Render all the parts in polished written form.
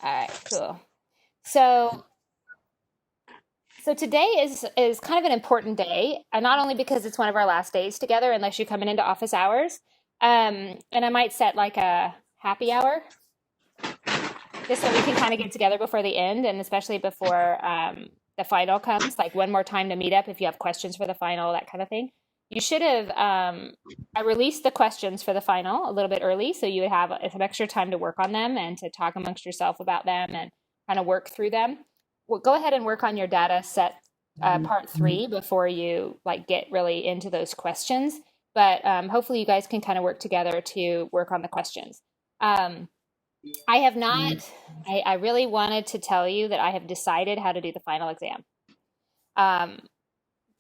All right, cool. So so today is kind of an important day, not only because it's one of our last days together, unless you're coming into office hours. And I might set like a happy hour just so we can kind of get together before the end, and especially before the final comes, like one more time to meet up if you have questions for the final, that kind of thing. You should have, I released the questions for the final a little bit early, so you would have some extra time to work on them and to talk amongst yourself about them and kind of work through them. Well, go ahead and work on your data set part three before you like get really into those questions. But hopefully you guys can kind of work together to work on the questions. Um, I have not, I really wanted to tell you that I have decided how to do the final exam. Um,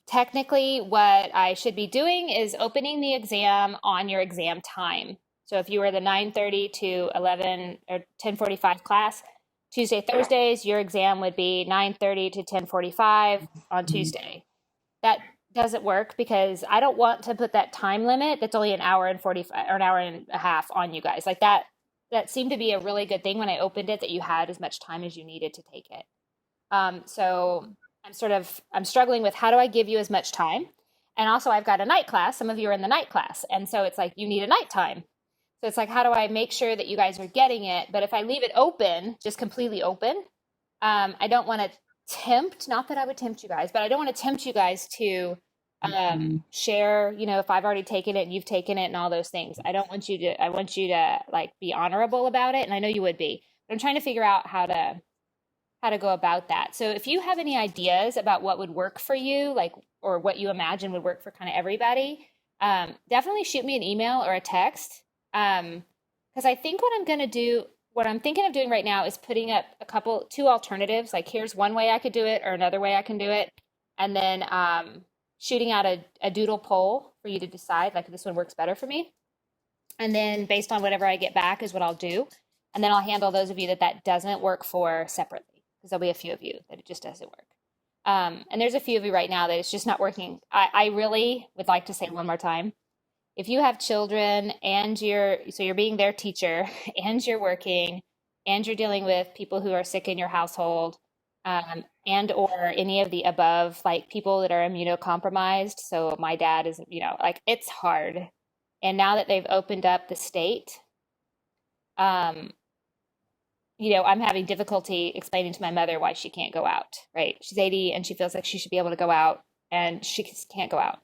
Technically, what I should be doing is opening the exam on your exam time. So if you were the 9:30 to 11 or 10:45 class, Tuesday, Thursdays, your exam would be 9:30 to 10:45 on Tuesday. That doesn't work because I don't want to put that time limit that's only an hour and 45 or an hour and a half on you guys. Like that seemed to be a really good thing when I opened it, that you had as much time as you needed to take it. So I'm struggling with how do I give you as much time? And also I've got a night class. Some of you are in the night class. And so it's like you need a night time. So it's like, how do I make sure that you guys are getting it? But if I leave it open, just completely open, I don't want to tempt, not that I would tempt you guys, but I don't want to tempt you guys to share, if I've already taken it and you've taken it and all those things. I want you to like be honorable about it. And I know you would be, but I'm trying to figure out how to go about that. So if you have any ideas about what would work for you, like, or what you imagine would work for kind of everybody, definitely shoot me an email or a text. Because I think what I'm thinking of doing right now is putting up two alternatives. Like, here's one way I could do it, or another way I can do it. And then shooting out a doodle poll for you to decide, like, this one works better for me. And then based on whatever I get back is what I'll do. And then I'll handle those of you that doesn't work for separately, because there'll be a few of you that it just doesn't work. And there's a few of you right now that it's just not working. I really would like to say one more time, if you have children and you're being their teacher and you're working and you're dealing with people who are sick in your household, and or any of the above, like people that are immunocompromised. So my dad is, like, it's hard. And now that they've opened up the state, um, I'm having difficulty explaining to my mother why she can't go out, right? She's 80 and she feels like she should be able to go out and she just can't go out.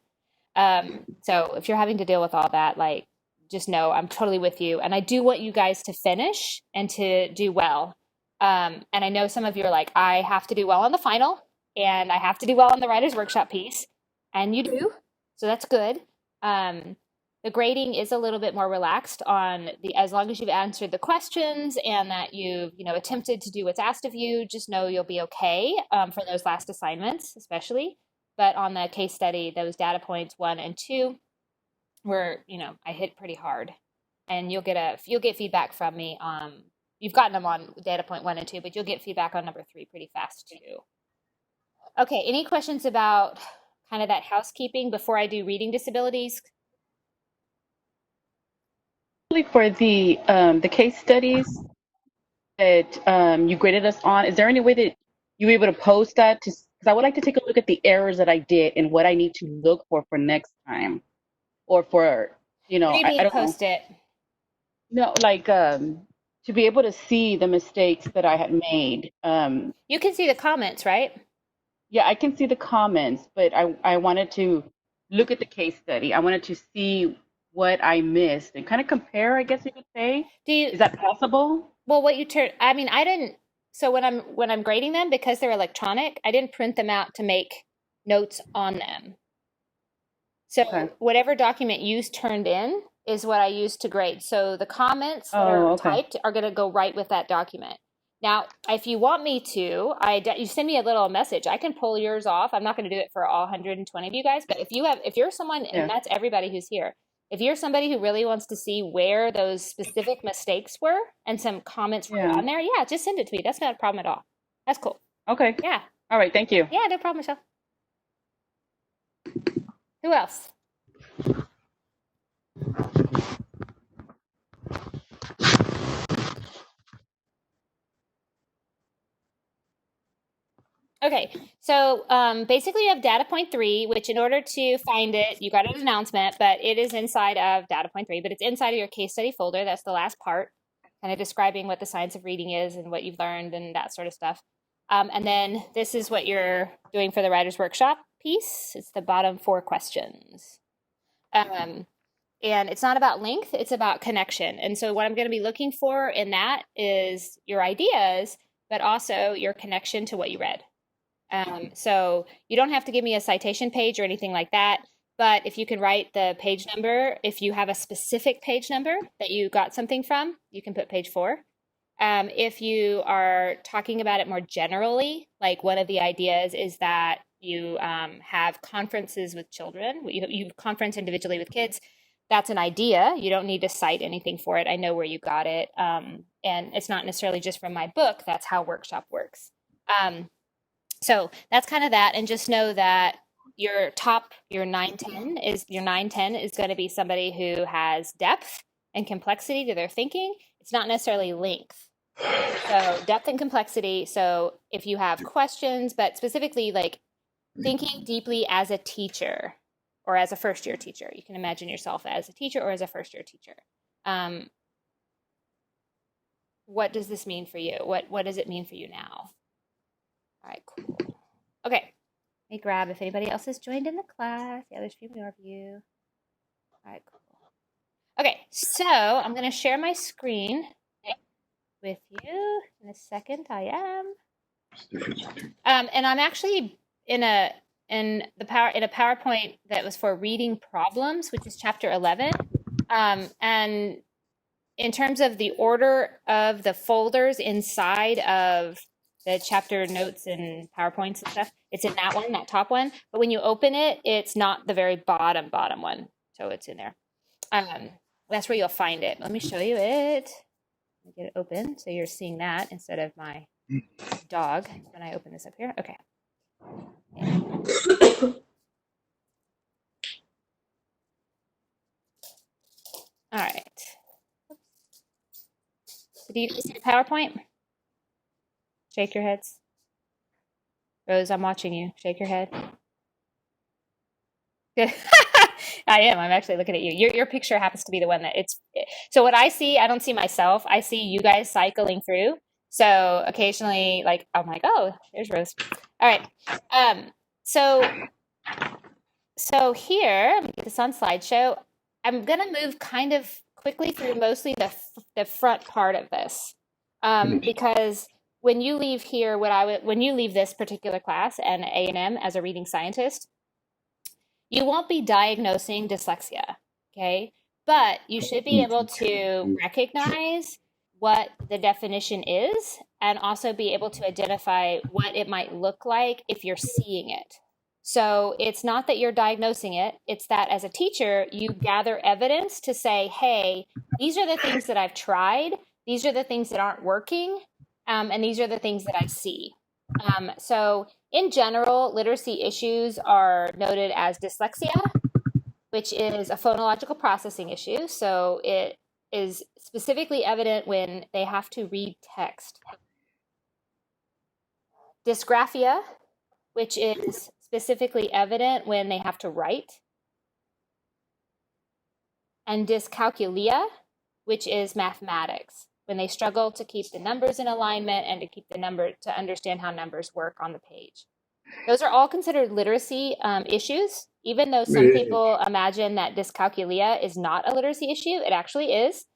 So if you're having to deal with all that, like, just know I'm totally with you. And I do want you guys to finish and to do well. And I know some of you are like, I have to do well on the final and I have to do well on the writer's workshop piece. And you do. So that's good. The grading is a little bit more relaxed as long as you've answered the questions and that you've, attempted to do what's asked of you. Just know you'll be okay for those last assignments, especially. But on the case study, those data points 1 and 2 were, I hit pretty hard, and you'll get feedback from me. You've gotten them on data point 1 and 2, but you'll get feedback on number 3 pretty fast too. Okay, any questions about kind of that housekeeping before I do reading disabilities? For the case studies that you graded us on, is there any way that you were able to post that? Because I would like to take a look at the errors that I did and what I need to look for next time, or for What do you mean I don't know. post it? No, like to be able to see the mistakes that I had made. You can see the comments, right? Yeah, I can see the comments, but I wanted to look at the case study. I wanted to see what I missed and kind of compare, I guess you could say. Is that possible? Well, I didn't, so when I'm grading them, because they're electronic, I didn't print them out to make notes on them. So Okay. whatever document you turned in is what I used to grade. So the comments that are Okay. typed are going to go right with that document. Now, if you want me to, you send me a little message. I can pull yours off. I'm not going to do it for all 120 of you guys, but if you're someone, and that's everybody who's here, if you're somebody who really wants to see where those specific mistakes were and some comments were on there, just send it to me. That's not a problem at all. That's cool. Okay. Yeah. All right. Thank you. Yeah, no problem, Michelle. Who else? Okay, so basically you have data point 3, which in order to find it, you got an announcement, but it is inside of data point 3, but it's inside of your case study folder. That's the last part, kind of describing what the science of reading is and what you've learned and that sort of stuff. And then this is what you're doing for the writer's workshop piece. It's the bottom 4 questions. And it's not about length, it's about connection. And so what I'm going to be looking for in that is your ideas, but also your connection to what you read. So you don't have to give me a citation page or anything like that, but if you can write the page number, if you have a specific page number that you got something from, you can put page 4. If you are talking about it more generally, like one of the ideas is that you have conferences with children, you conference individually with kids. That's an idea. You don't need to cite anything for it. I know where you got it. And it's not necessarily just from my book. That's how workshop works. So that's kind of that. And just know that your 910 is going to be somebody who has depth and complexity to their thinking. It's not necessarily length. So depth and complexity. So if you have questions, but specifically like thinking deeply as a teacher or as a first year teacher, you can imagine yourself as a teacher or as a first year teacher. What does this mean for you? What does it mean for you now? All right, cool. Okay, let me grab if anybody else has joined in the class. Yeah, there's a few more of you. All right, cool. Okay, so I'm going to share my screen with you in a second. I am. And I'm actually in a PowerPoint that was for reading problems, which is chapter 11. And in terms of the order of the folders inside of the chapter notes and PowerPoints and stuff, it's in that one, that top one. But when you open it, it's not the very bottom one. So it's in there. That's where you'll find it. Let me show you it. Let me get it open so you're seeing that instead of my dog when I open this up here. Okay. All right. Do you see the PowerPoint? Shake your heads. Rose, I'm watching you. Shake your head. Good. I am. I'm actually looking at you. Your picture happens to be the one that it's. So what I see, I don't see myself. I see you guys cycling through. So occasionally, like, I'm like, oh, there's Rose. All right. So here, let me get this on slideshow. I'm gonna move kind of quickly through mostly the front part of this, because when you leave here, when you leave this particular class and A&M as a reading scientist, you won't be diagnosing dyslexia, okay? But you should be able to recognize what the definition is and also be able to identify what it might look like if you're seeing it. So it's not that you're diagnosing it, it's that as a teacher, you gather evidence to say, hey, these are the things that I've tried, these are the things that aren't working, and these are the things that I see. So in general, literacy issues are noted as dyslexia, which is a phonological processing issue. So it is specifically evident when they have to read text. Dysgraphia, which is specifically evident when they have to write. And dyscalculia, which is mathematics, when they struggle to keep the numbers in alignment and to understand how numbers work on the page. Those are all considered literacy issues, even though some people imagine that dyscalculia is not a literacy issue. It actually is,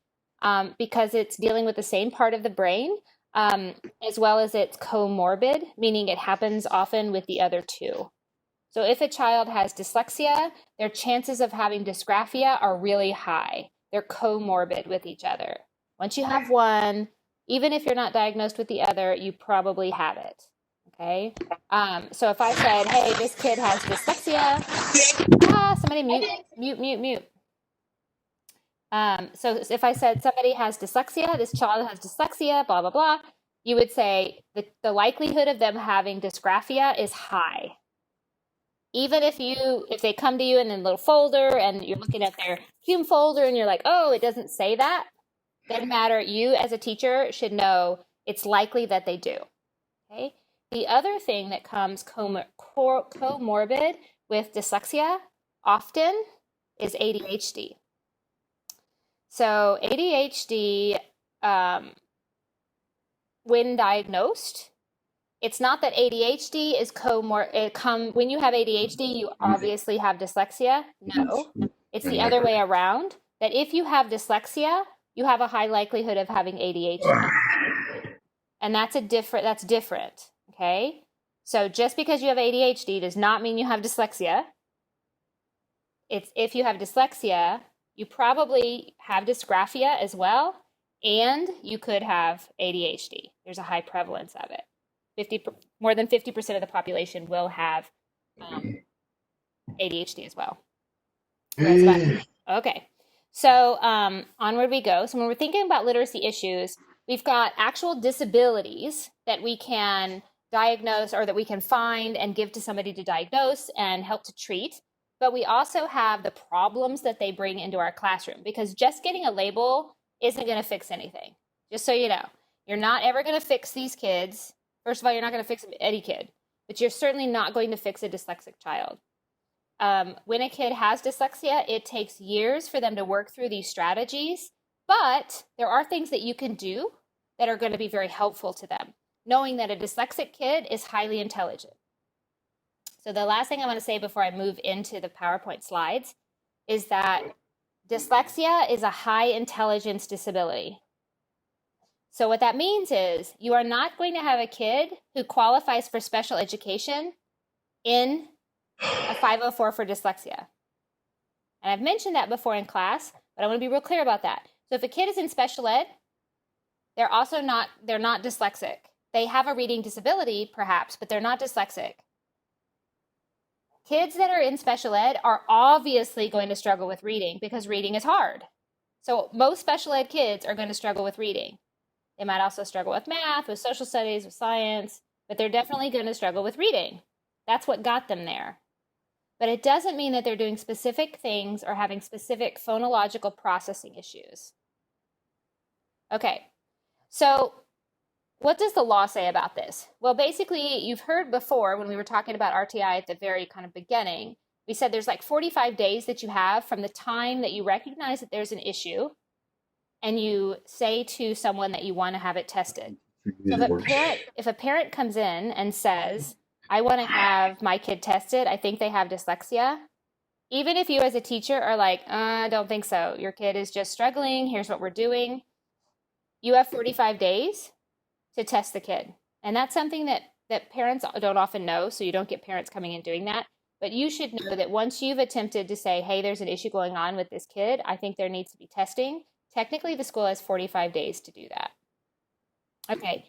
because it's dealing with the same part of the brain, as well as it's comorbid, meaning it happens often with the other two. So if a child has dyslexia, their chances of having dysgraphia are really high. They're comorbid with each other. Once you have one, even if you're not diagnosed with the other, you probably have it. Okay. So if I said, hey, this kid has dyslexia, somebody mute. So if I said somebody has dyslexia, this child has dyslexia, blah, blah, blah, you would say the likelihood of them having dysgraphia is high. Even if they come to you in a little folder and you're looking at their Hume folder and you're like, oh, it doesn't say that, doesn't matter. You as a teacher should know it's likely that they do. Okay. The other thing that comes comorbid with dyslexia often is ADHD. So ADHD, when diagnosed, it's not that ADHD is when you have ADHD, you obviously have dyslexia. No, it's the other way around. That if you have dyslexia, you have a high likelihood of having ADHD, and that's different. Okay, so just because you have ADHD does not mean you have dyslexia. It's if you have dyslexia, you probably have dysgraphia as well, and you could have ADHD. There's a high prevalence of it. More than 50% of the population will have ADHD as well. Okay, so onward we go. So when we're thinking about literacy issues, we've got actual disabilities that we can diagnose or that we can find and give to somebody to diagnose and help to treat. But we also have the problems that they bring into our classroom, because just getting a label isn't going to fix anything. Just so you know, you're not ever going to fix these kids. First of all, you're not going to fix any kid, but you're certainly not going to fix a dyslexic child. When a kid has dyslexia, it takes years for them to work through these strategies, but there are things that you can do that are going to be very helpful to them, knowing that a dyslexic kid is highly intelligent. So the last thing I want to say before I move into the PowerPoint slides is that dyslexia is a high intelligence disability. So what that means is you are not going to have a kid who qualifies for special education in a 504 for dyslexia. And I've mentioned that before in class, but I want to be real clear about that. So if a kid is in special ed, they're not dyslexic. They have a reading disability perhaps, but they're not dyslexic. Kids that are in special ed are obviously going to struggle with reading because reading is hard. So most special ed kids are going to struggle with reading. They might also struggle with math, with social studies, with science, but they're definitely going to struggle with reading. That's what got them there. But it doesn't mean that they're doing specific things or having specific phonological processing issues. Okay, so what does the law say about this? Well, basically, you've heard before when we were talking about RTI at the very kind of beginning, we said there's like 45 days that you have from the time that you recognize that there's an issue and you say to someone that you want to have it tested. So if a parent comes in and says, I want to have my kid tested, I think they have dyslexia, even if you as a teacher are like, I don't think so, your kid is just struggling, here's what we're doing, you have 45 days to test the kid. And that's something that parents don't often know, so you don't get parents coming in doing that. But you should know that once you've attempted to say, hey, there's an issue going on with this kid, I think there needs to be testing. Technically, the school has 45 days to do that. Okay,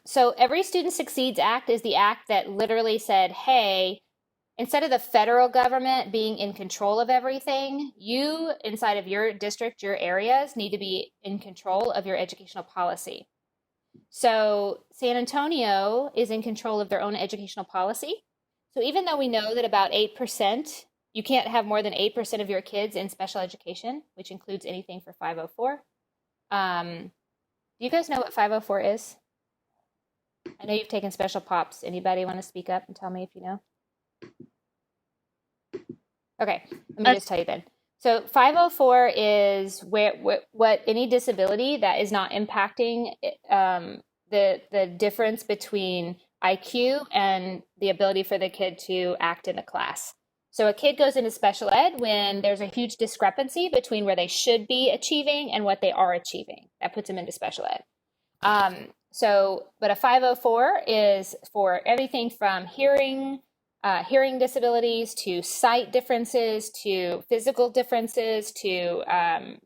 so Every Student Succeeds Act is the act that literally said, hey, instead of the federal government being in control of everything, you inside of your district, your areas, need to be in control of your educational policy. So San Antonio is in control of their own educational policy. So even though we know that about 8%, you can't have more than 8% of your kids in special education, which includes anything for 504. Do you guys know what 504 is? I know you've taken special pops. Anybody want to speak up and tell me if you know? Okay, let me just tell you then. So 504 is what any disability that is not impacting the difference between IQ and the ability for the kid to act in a class. So a kid goes into special ed when there's a huge discrepancy between where they should be achieving and what they are achieving. That puts them into special ed. But a 504 is for everything from hearing disabilities to sight differences to physical differences to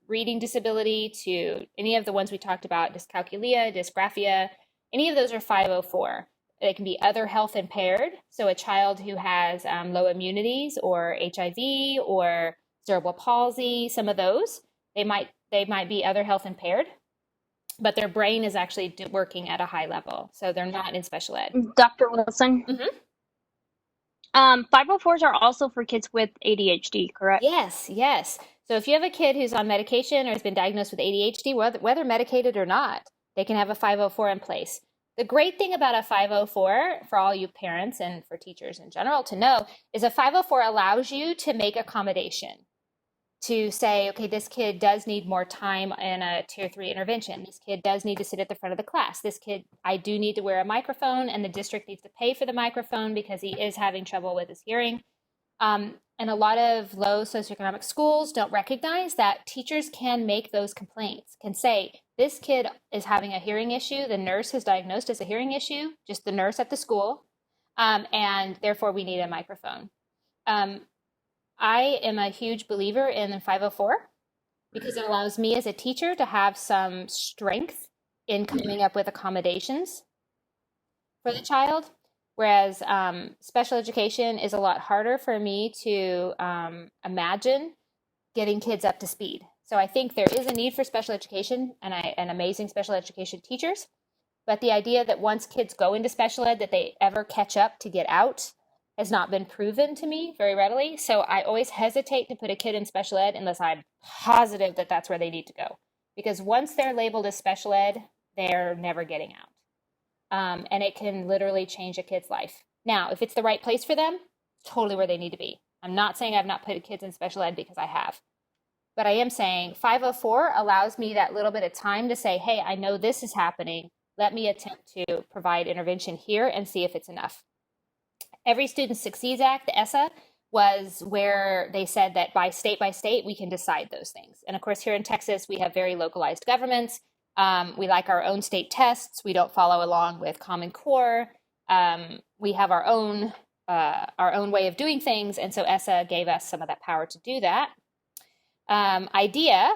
reading disability to any of the ones we talked about, dyscalculia, dysgraphia. Any of those are 504. They can be other health impaired. So a child who has low immunities or HIV or cerebral palsy, some of those, they might be other health impaired, but their brain is actually working at a high level. So they're not in special ed. Dr. Wilson? Mm-hmm. 504s are also for kids with ADHD, correct? Yes. So if you have a kid who's on medication or has been diagnosed with ADHD, whether medicated or not, they can have a 504 in place. The great thing about a 504 for all you parents and for teachers in general to know is a 504 allows you to make accommodation, to say, okay, this kid does need more time in a tier 3 intervention. This kid does need to sit at the front of the class. This kid, I do need to wear a microphone, and the district needs to pay for the microphone because he is having trouble with his hearing. And a lot of low socioeconomic schools don't recognize that teachers can make those complaints, can say, this kid is having a hearing issue. The nurse has diagnosed as a hearing issue, just the nurse at the school, and therefore we need a microphone. I am a huge believer in the 504 because it allows me as a teacher to have some strength in coming up with accommodations for the child. Whereas special education is a lot harder for me to imagine getting kids up to speed. So I think there is a need for special education and amazing special education teachers. But the idea that once kids go into special ed that they ever catch up to get out has not been proven to me very readily. So I always hesitate to put a kid in special ed unless I'm positive that that's where they need to go. Because once they're labeled as special ed, they're never getting out. And it can literally change a kid's life. Now, if it's the right place for them, totally where they need to be. I'm not saying I've not put kids in special ed because I have. But I am saying 504 allows me that little bit of time to say, hey, I know this is happening. Let me attempt to provide intervention here and see if it's enough. Every Student Succeeds Act, the ESSA, was where they said that by state, we can decide those things. And of course, here in Texas, we have very localized governments. We like our own state tests. We don't follow along with Common Core. We have our own way of doing things. And so ESSA gave us some of that power to do that. IDEA,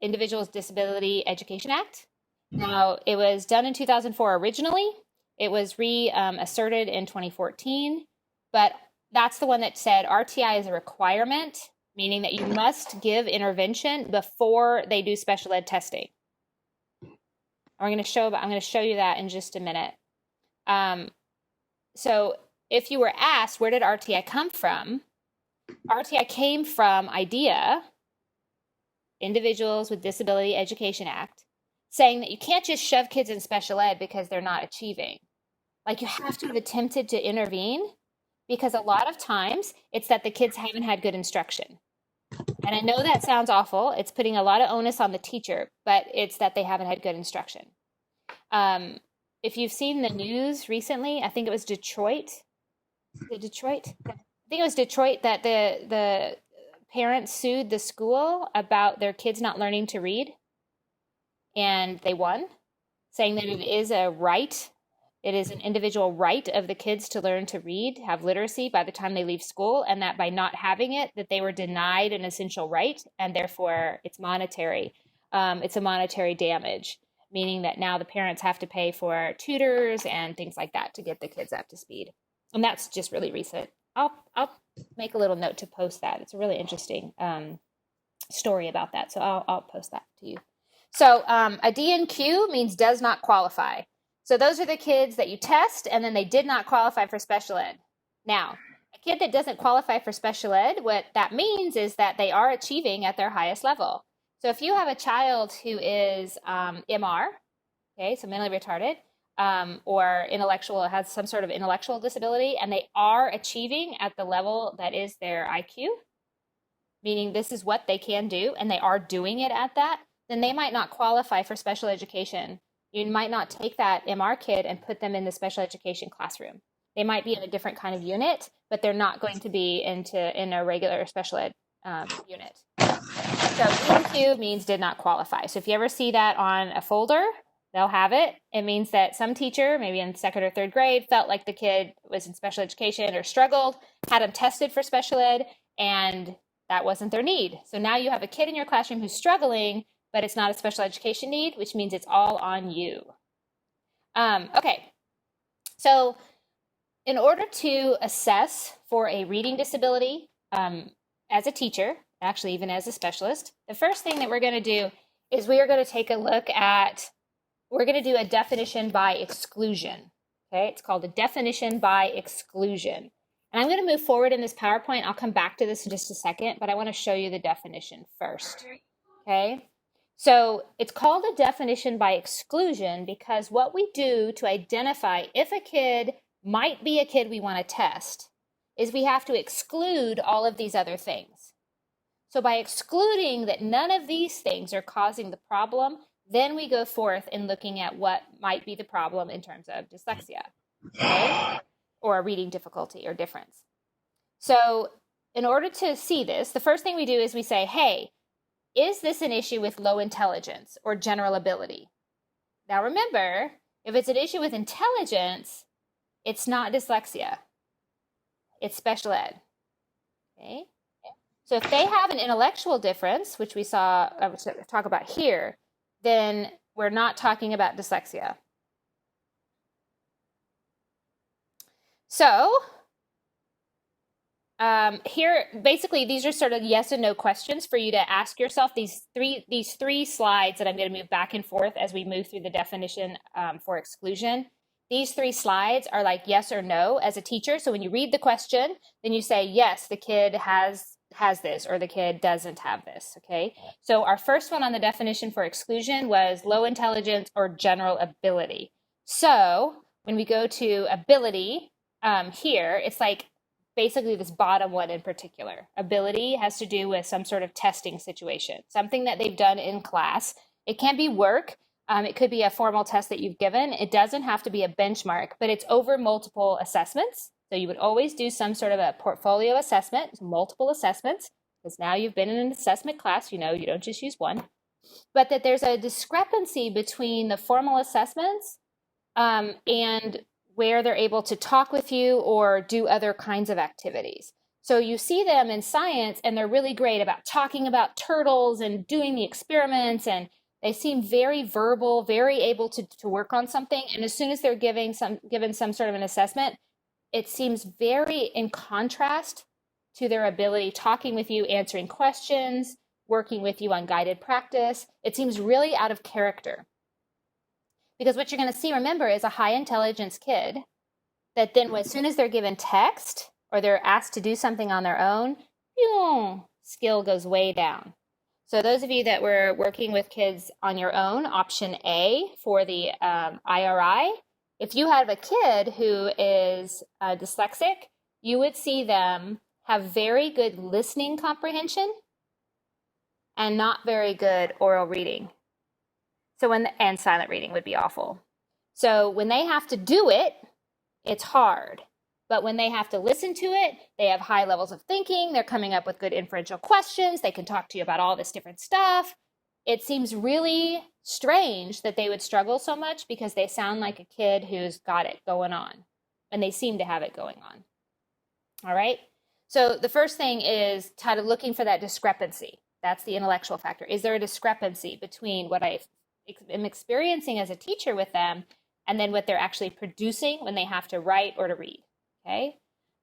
Individuals Disability Education Act. Now, it was done in 2004 originally. It was reasserted in 2014, but that's the one that said RTI is a requirement, meaning that you must give intervention before they do special ed testing. I'm going to show you that in just a minute. So if you were asked, where did RTI come from? RTI came from IDEA, Individuals with Disability Education Act, saying that you can't just shove kids in special ed because they're not achieving. Like, you have to have attempted to intervene, because a lot of times it's that the kids haven't had good instruction. And I know that sounds awful. It's putting a lot of onus on the teacher, but it's that they haven't had good instruction. If you've seen the news recently, I think it was Detroit. I think it was Detroit that the parents sued the school about their kids not learning to read. And they won, saying that it is a right. It is an individual right of the kids to learn to read, have literacy by the time they leave school, and that by not having it, that they were denied an essential right, and therefore it's monetary. It's a monetary damage, meaning that now the parents have to pay for tutors and things like that to get the kids up to speed. And that's just really recent. I'll make a little note to post that. It's a really interesting story about that, so I'll post that to you. So a DNQ means does not qualify. So those are the kids that you test and then they did not qualify for special ed. Now, a kid that doesn't qualify for special ed, what that means is that they are achieving at their highest level. So if you have a child who is MR, okay, so mentally retarded, or intellectual, has some sort of intellectual disability, and they are achieving at the level that is their IQ, meaning this is what they can do and they are doing it at that, then they might not qualify for special education. You might not take that MR kid and put them in the special education classroom. They might be in a different kind of unit, but they're not going to be in a regular special ed unit. So DNQ means did not qualify. So if you ever see that on a folder, they'll have it. It means that some teacher, maybe in 2nd or 3rd grade, felt like the kid was in special education or struggled, had them tested for special ed, and that wasn't their need. So now you have a kid in your classroom who's struggling, but it's not a special education need, which means it's all on you. Okay, so in order to assess for a reading disability as a teacher, actually even as a specialist, the first thing that we're going to do is we are going to take a look at, we're going to do a definition by exclusion. Okay, it's called a definition by exclusion. And I'm going to move forward in this PowerPoint. I'll come back to this in just a second, but I want to show you the definition first. Okay. So it's called a definition by exclusion because what we do to identify if a kid might be a kid we want to test is we have to exclude all of these other things. So by excluding that none of these things are causing the problem, then we go forth in looking at what might be the problem in terms of dyslexia, okay? Or reading difficulty or difference. So in order to see this, the first thing we do is we say, hey, is this an issue with low intelligence or general ability? Now remember, if it's an issue with intelligence, it's not dyslexia. It's special ed. Okay? So if they have an intellectual difference, which we saw, talk about here, then we're not talking about dyslexia. So here, basically, these are sort of yes and no questions for you to ask yourself. These three slides that I'm going to move back and forth as we move through the definition for exclusion. These 3 slides are like yes or no as a teacher. So when you read the question, then you say, yes, the kid has this or the kid doesn't have this, okay? So our first one on the definition for exclusion was low intelligence or general ability. So when we go to ability here, it's like basically this bottom one in particular. Ability has to do with some sort of testing situation, something that they've done in class. It can be work. It could be a formal test that you've given. It doesn't have to be a benchmark, but it's over multiple assessments. So you would always do some sort of a portfolio assessment, multiple assessments, because now you've been in an assessment class, you know, you don't just use one. But that there's a discrepancy between the formal assessments and where they're able to talk with you or do other kinds of activities. So you see them in science and they're really great about talking about turtles and doing the experiments, and they seem very verbal, very able to work on something. And as soon as they're given some sort of an assessment, it seems very in contrast to their ability talking with you, answering questions, working with you on guided practice. It seems really out of character. Because what you're going to see, remember, is a high intelligence kid that then as soon as they're given text or they're asked to do something on their own, skill goes way down. So those of you that were working with kids on your own, option A for the IRI, if you have a kid who is dyslexic, you would see them have very good listening comprehension and not very good oral reading. So and silent reading would be awful. So when they have to do it, it's hard. But when they have to listen to it, they have high levels of thinking. They're coming up with good inferential questions. They can talk to you about all this different stuff. It seems really strange that they would struggle so much because they sound like a kid who's got it going on. And they seem to have it going on. All right? So the first thing is kind of looking for that discrepancy. That's the intellectual factor. Is there a discrepancy between what I am experiencing as a teacher with them and then what they're actually producing when they have to write or to read? Okay.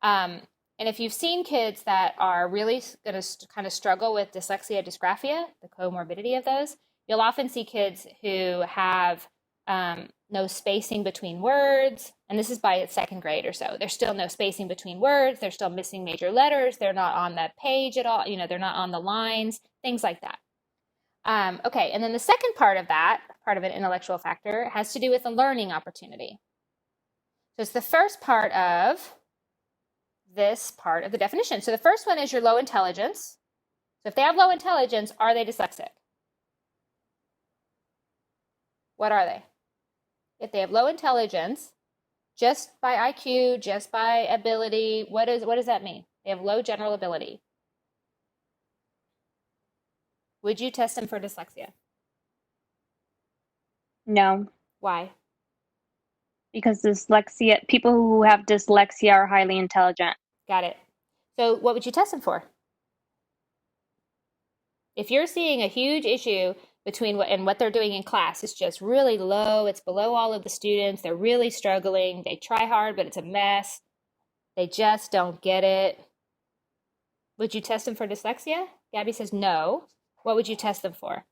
And if you've seen kids that are really going to kind of struggle with dyslexia, dysgraphia, the comorbidity of those, you'll often see kids who have no spacing between words. And this is by 2nd grade or so. There's still no spacing between words. They're still missing major letters. They're not on the page at all. You know, they're not on the lines, things like that. Okay. And then the second part of that, part of an intellectual factor, has to do with the learning opportunity. So it's the first part of this part of the definition. So the first one is your low intelligence. So if they have low intelligence, are they dyslexic? What are they? If they have low intelligence, just by IQ, just by ability, what does that mean? They have low general ability. Would you test them for dyslexia? No, Why? because people who have dyslexia are highly intelligent. Got it. So what would you test them for? If you're seeing a huge issue between what they're doing in class is just really low, it's below all of the students, they're really struggling, they try hard, but it's a mess, they just don't get it. Would you test them for dyslexia? Gabby says no. What would you test them for?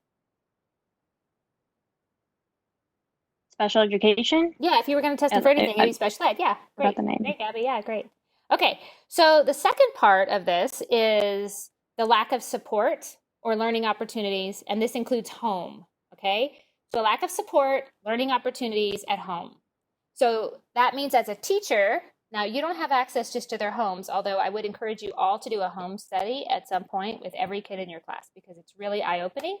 Special education? Yeah, if you were going to test them for anything, it'd be special ed. Yeah, great. The name. Great, Gabby. Yeah, great. Okay, so the second part of this is the lack of support or learning opportunities, and this includes home, okay? So lack of support, learning opportunities at home. So that means as a teacher, now you don't have access just to their homes, although I would encourage you all to do a home study at some point with every kid in your class because it's really eye-opening.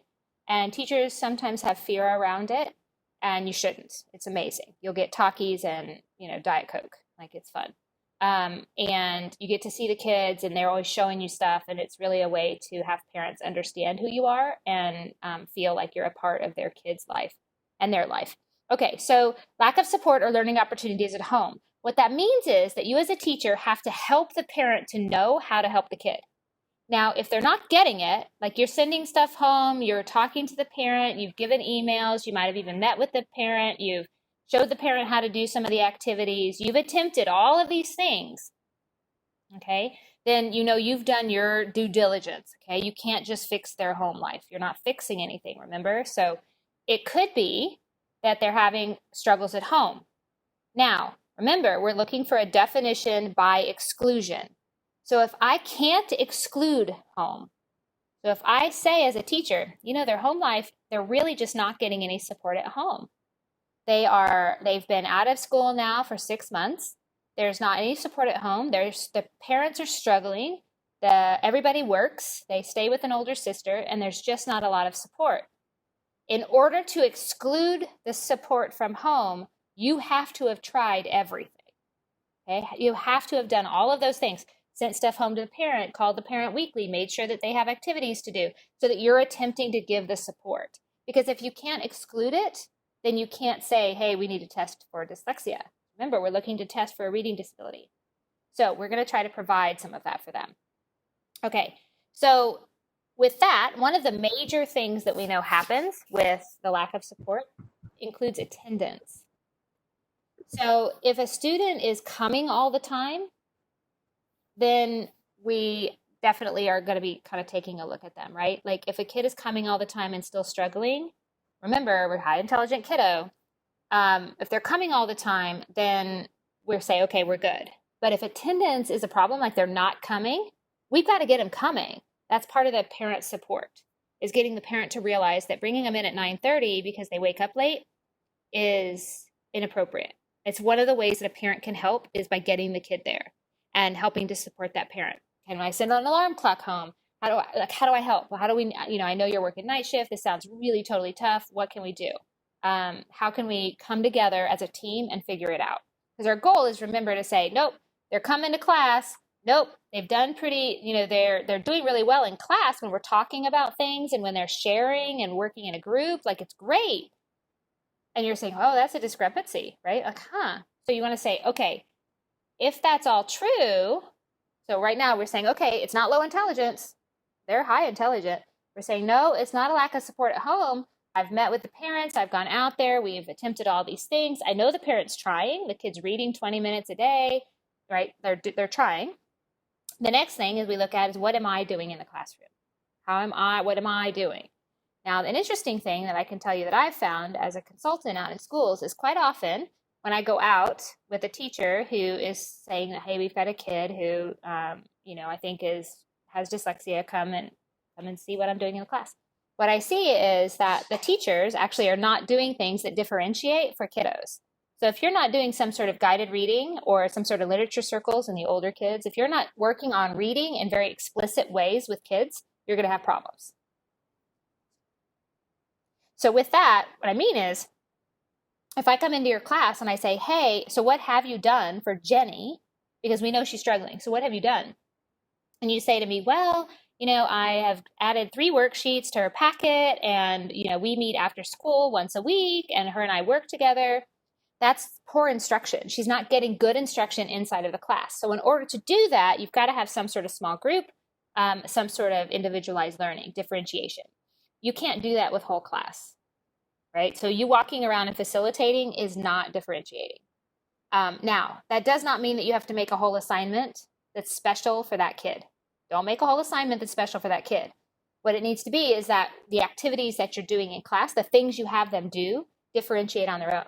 And teachers sometimes have fear around it, and you shouldn't. It's amazing. You'll get Takis and, Diet Coke. Like, it's fun. And you get to see the kids, and they're always showing you stuff, and it's really a way to have parents understand who you are and feel like you're a part of their kids' life and their life. Okay, so lack of support or learning opportunities at home. What that means is that you as a teacher have to help the parent to know how to help the kid. Now, if they're not getting it, like you're sending stuff home, you're talking to the parent, you've given emails, you might have even met with the parent, you've showed the parent how to do some of the activities, you've attempted all of these things, okay, then you've done your due diligence, okay? You can't just fix their home life. You're not fixing anything, remember? So it could be that they're having struggles at home. Now, remember, we're looking for a definition by exclusion. So if I can't exclude home, so if I say as a teacher, their home life, they're really just not getting any support at home. They've been out of school now for 6 months. There's not any support at home. The parents are struggling. Everybody works. They stay with an older sister, and there's just not a lot of support. In order to exclude the support from home, you have to have tried everything. Okay? You have to have done all of those things. Sent stuff home to the parent, called the parent weekly, made sure that they have activities to do so that you're attempting to give the support. Because if you can't exclude it, then you can't say, hey, we need to test for dyslexia. Remember, we're looking to test for a reading disability. So we're going to try to provide some of that for them. Okay, so with that, one of the major things that we know happens with the lack of support includes attendance. So if a student is coming all the time, then we definitely are going to be kind of taking a look at them, right? Like if a kid is coming all the time and still struggling, remember, we're high intelligent kiddo. If they're coming all the time, then we'll say, okay, we're good. But if attendance is a problem, like they're not coming, we've got to get them coming. That's part of the parent support, is getting the parent to realize that bringing them in at 9:30 because they wake up late is inappropriate. It's one of the ways that a parent can help is by getting the kid there and helping to support that parent. Can I send an alarm clock home? How do I help? How do we, I know you're working night shift. This sounds really totally tough. What can we do? How can we come together as a team and figure it out? Because our goal is, remember, to say, nope, they're coming to class. Nope, they've done pretty, they're doing really well in class when we're talking about things and when they're sharing and working in a group, like it's great. And you're saying, oh, that's a discrepancy, right? Like, So you want to say, okay, if that's all true, so right now we're saying, okay, it's not low intelligence. They're high intelligent. We're saying, no, it's not a lack of support at home. I've met with the parents. I've gone out there. We've attempted all these things. I know the parent's trying. The kid's reading 20 minutes a day, right? They're trying. The next thing is we look at is, what am I doing in the classroom? What am I doing? Now, an interesting thing that I can tell you that I've found as a consultant out in schools is quite often when I go out with a teacher who is saying that, hey, we've got a kid who, I think has dyslexia, come and see what I'm doing in the class. What I see is that the teachers actually are not doing things that differentiate for kiddos. So if you're not doing some sort of guided reading or some sort of literature circles in the older kids, if you're not working on reading in very explicit ways with kids, you're going to have problems. So with that, what I mean is, if I come into your class and I say, hey, so what have you done for Jenny? Because we know she's struggling. So what have you done? And you say to me, well, I have added 3 worksheets to her packet, and, we meet after school once a week, and her and I work together. That's poor instruction. She's not getting good instruction inside of the class. So in order to do that, you've got to have some sort of small group, some sort of individualized learning, differentiation. You can't do that with whole class, right? So you walking around and facilitating is not differentiating. Now, that does not mean that you have to make a whole assignment that's special for that kid. Don't make a whole assignment that's special for that kid. What it needs to be is that the activities that you're doing in class, the things you have them do, differentiate on their own.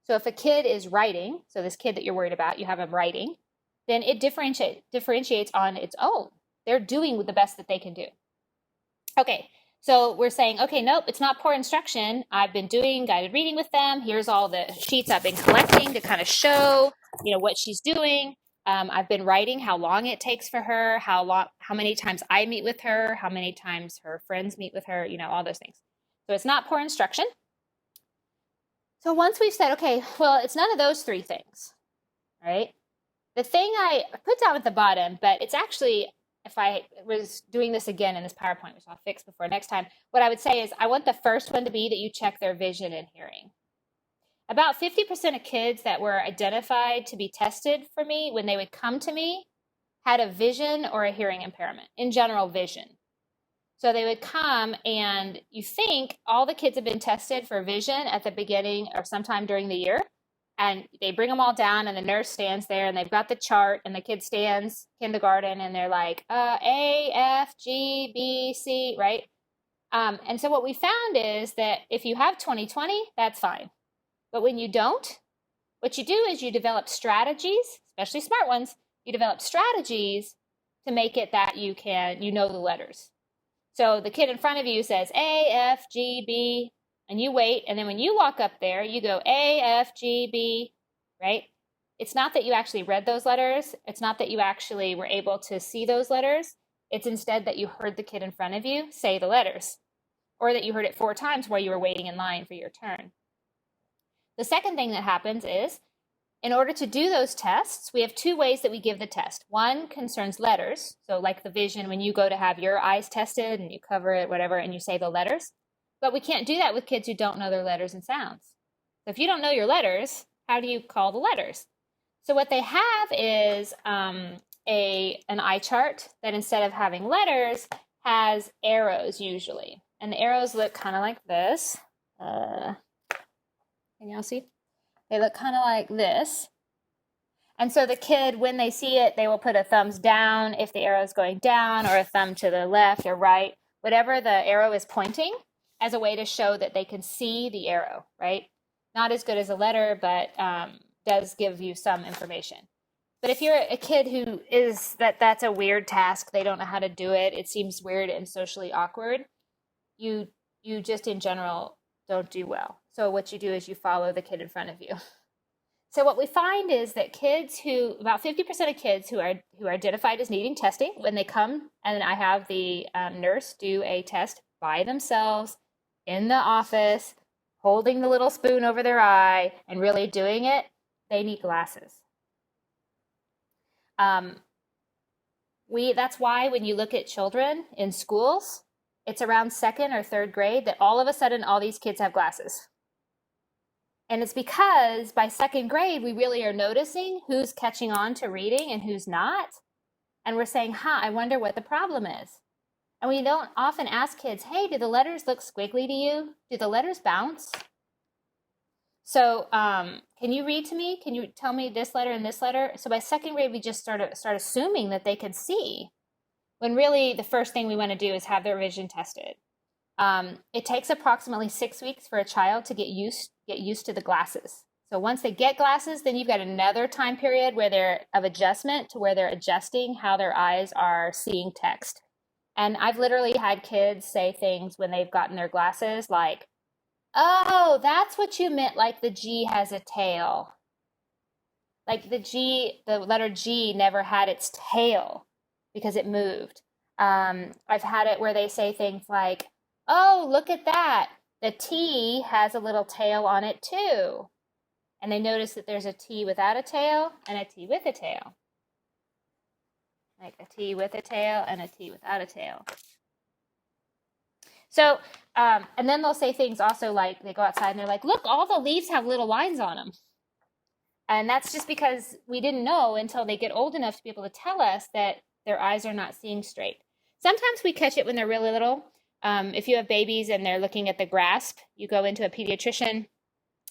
So if a kid is writing, so this kid that you're worried about, you have them writing, then it differentiates on its own. They're doing the best that they can do. Okay, So we're saying, okay, nope, it's not poor instruction. I've been doing guided reading with them. Here's all the sheets I've been collecting to kind of show, what she's doing. I've been writing how long it takes for her, how many times I meet with her, how many times her friends meet with her, all those things. So it's not poor instruction. So once we've said, okay, well, it's none of those three things, right? The thing I put down at the bottom, but it's actually, if I was doing this again in this PowerPoint, which I'll fix before next time, what I would say is I want the first one to be that you check their vision and hearing. About 50% of kids that were identified to be tested for me when they would come to me had a vision or a hearing impairment, in general vision. So they would come and you think all the kids have been tested for vision at the beginning or sometime during the year. And they bring them all down and the nurse stands there and they've got the chart and the kid stands kindergarten and they're like, A, F, G, B, C, right? And so what we found is that if you have 20/20, that's fine. But when you don't, what you do is you develop strategies, especially smart ones, you develop strategies to make it that you know the letters. So the kid in front of you says A, F, G, B, and you wait. And then when you walk up there, you go A, F, G, B, right? It's not that you actually read those letters. It's not that you actually were able to see those letters. It's instead that you heard the kid in front of you say the letters, or that you heard it 4 times while you were waiting in line for your turn. The second thing that happens is, in order to do those tests, we have 2 ways that we give the test. One concerns letters. So like the vision, when you go to have your eyes tested and you cover it, whatever, and you say the letters. But we can't do that with kids who don't know their letters and sounds. So if you don't know your letters, how do you call the letters? So what they have is an eye chart that instead of having letters has arrows usually. And the arrows look kind of like this. Can y'all see? They look kind of like this. And so the kid, when they see it, they will put a thumbs down if the arrow is going down, or a thumb to the left or right, whatever the arrow is pointing, as a way to show that they can see the arrow, right? Not as good as a letter, but does give you some information. But if you're a kid who is that's a weird task, they don't know how to do it, it seems weird and socially awkward, you just in general don't do well. So what you do is you follow the kid in front of you. So what we find is that about 50% of kids who are identified as needing testing, when they come and I have the nurse do a test by themselves in the office, holding the little spoon over their eye and really doing it, they need glasses. That's why when you look at children in schools, it's around 2nd or 3rd grade that all of a sudden all these kids have glasses. And it's because by 2nd grade, we really are noticing who's catching on to reading and who's not. And we're saying, I wonder what the problem is. And we don't often ask kids, hey, do the letters look squiggly to you? Do the letters bounce? So can you read to me? Can you tell me this letter and this letter? So by 2nd grade, we just start assuming that they can see, when really the first thing we want to do is have their vision tested. It takes approximately 6 weeks for a child to get used to the glasses. So once they get glasses, then you've got another time period where they're of adjustment to where they're adjusting how their eyes are seeing text. And I've literally had kids say things when they've gotten their glasses like, oh, that's what you meant, like the G has a tail. Like the letter G never had its tail because it moved. I've had it where they say things like, oh, look at that. The T has a little tail on it too. And they notice that there's a T without a tail and a T with a tail. Like a T with a tail and a T without a tail. So, and then they'll say things also like, they go outside and they're like, look, all the leaves have little lines on them. And that's just because we didn't know until they get old enough to be able to tell us that their eyes are not seeing straight. Sometimes we catch it when they're really little. If you have babies and they're looking at the grasp, you go into a pediatrician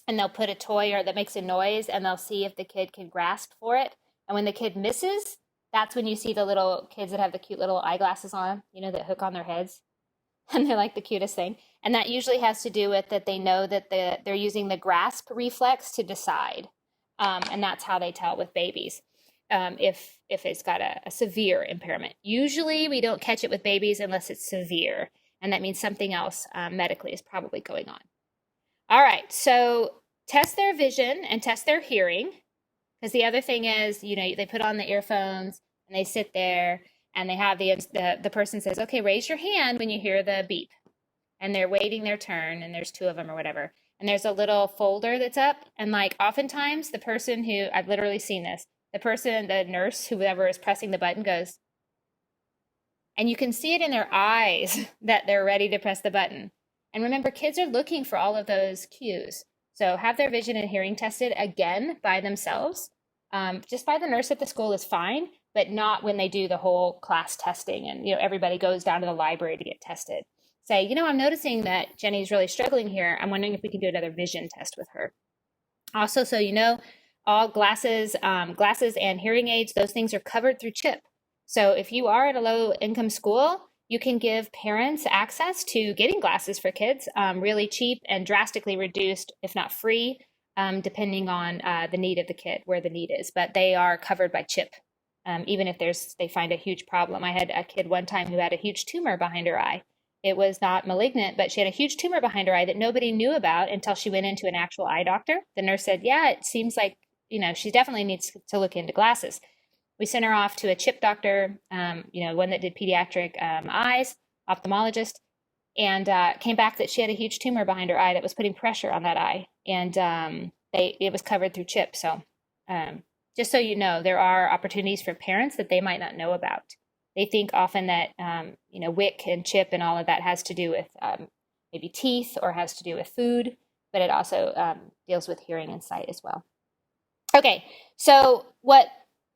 and they'll put a toy or that makes a noise and they'll see if the kid can grasp for it. And when the kid misses, that's when you see the little kids that have the cute little eyeglasses on, that hook on their heads. And they're like the cutest thing. And that usually has to do with that they know that they're using the grasp reflex to decide. And that's how they tell with babies. If it's got a severe impairment. Usually we don't catch it with babies unless it's severe. And that means something else medically is probably going on. All right, so test their vision and test their hearing. Because the other thing is, you know, they put on the earphones and they sit there and they have the person says, okay, raise your hand when you hear the beep. And they're waiting their turn, and there's 2 of them or whatever. And there's a little folder that's up. And like oftentimes the person who, I've literally seen this, the nurse, whoever is pressing the button goes, and you can see it in their eyes that they're ready to press the button. And remember, kids are looking for all of those cues. So have their vision and hearing tested again by themselves. Just by the nurse at the school is fine, but not when they do the whole class testing and, you know, everybody goes down to the library to get tested. Say, you know, I'm noticing that Jenny's really struggling here. I'm wondering if we can do another vision test with her. Also, so you know, all glasses and hearing aids, those things are covered through CHIP. So if you are at a low income school, you can give parents access to getting glasses for kids, really cheap and drastically reduced, if not free, depending on the need of the kid, where the need is. But they are covered by CHIP, even if they find a huge problem. I had a kid one time who had a huge tumor behind her eye. It was not malignant, but she had a huge tumor behind her eye that nobody knew about until she went into an actual eye doctor. The nurse said, yeah, it seems like, you know, she definitely needs to look into glasses. We sent her off to a CHIP doctor, you know, one that did pediatric eyes, ophthalmologist, and came back that she had a huge tumor behind her eye that was putting pressure on that eye. And it was covered through CHIP. So just so you know, there are opportunities for parents that they might not know about. They think often that, you know, WIC and CHIP and all of that has to do with maybe teeth or has to do with food, but it also deals with hearing and sight as well. Okay, so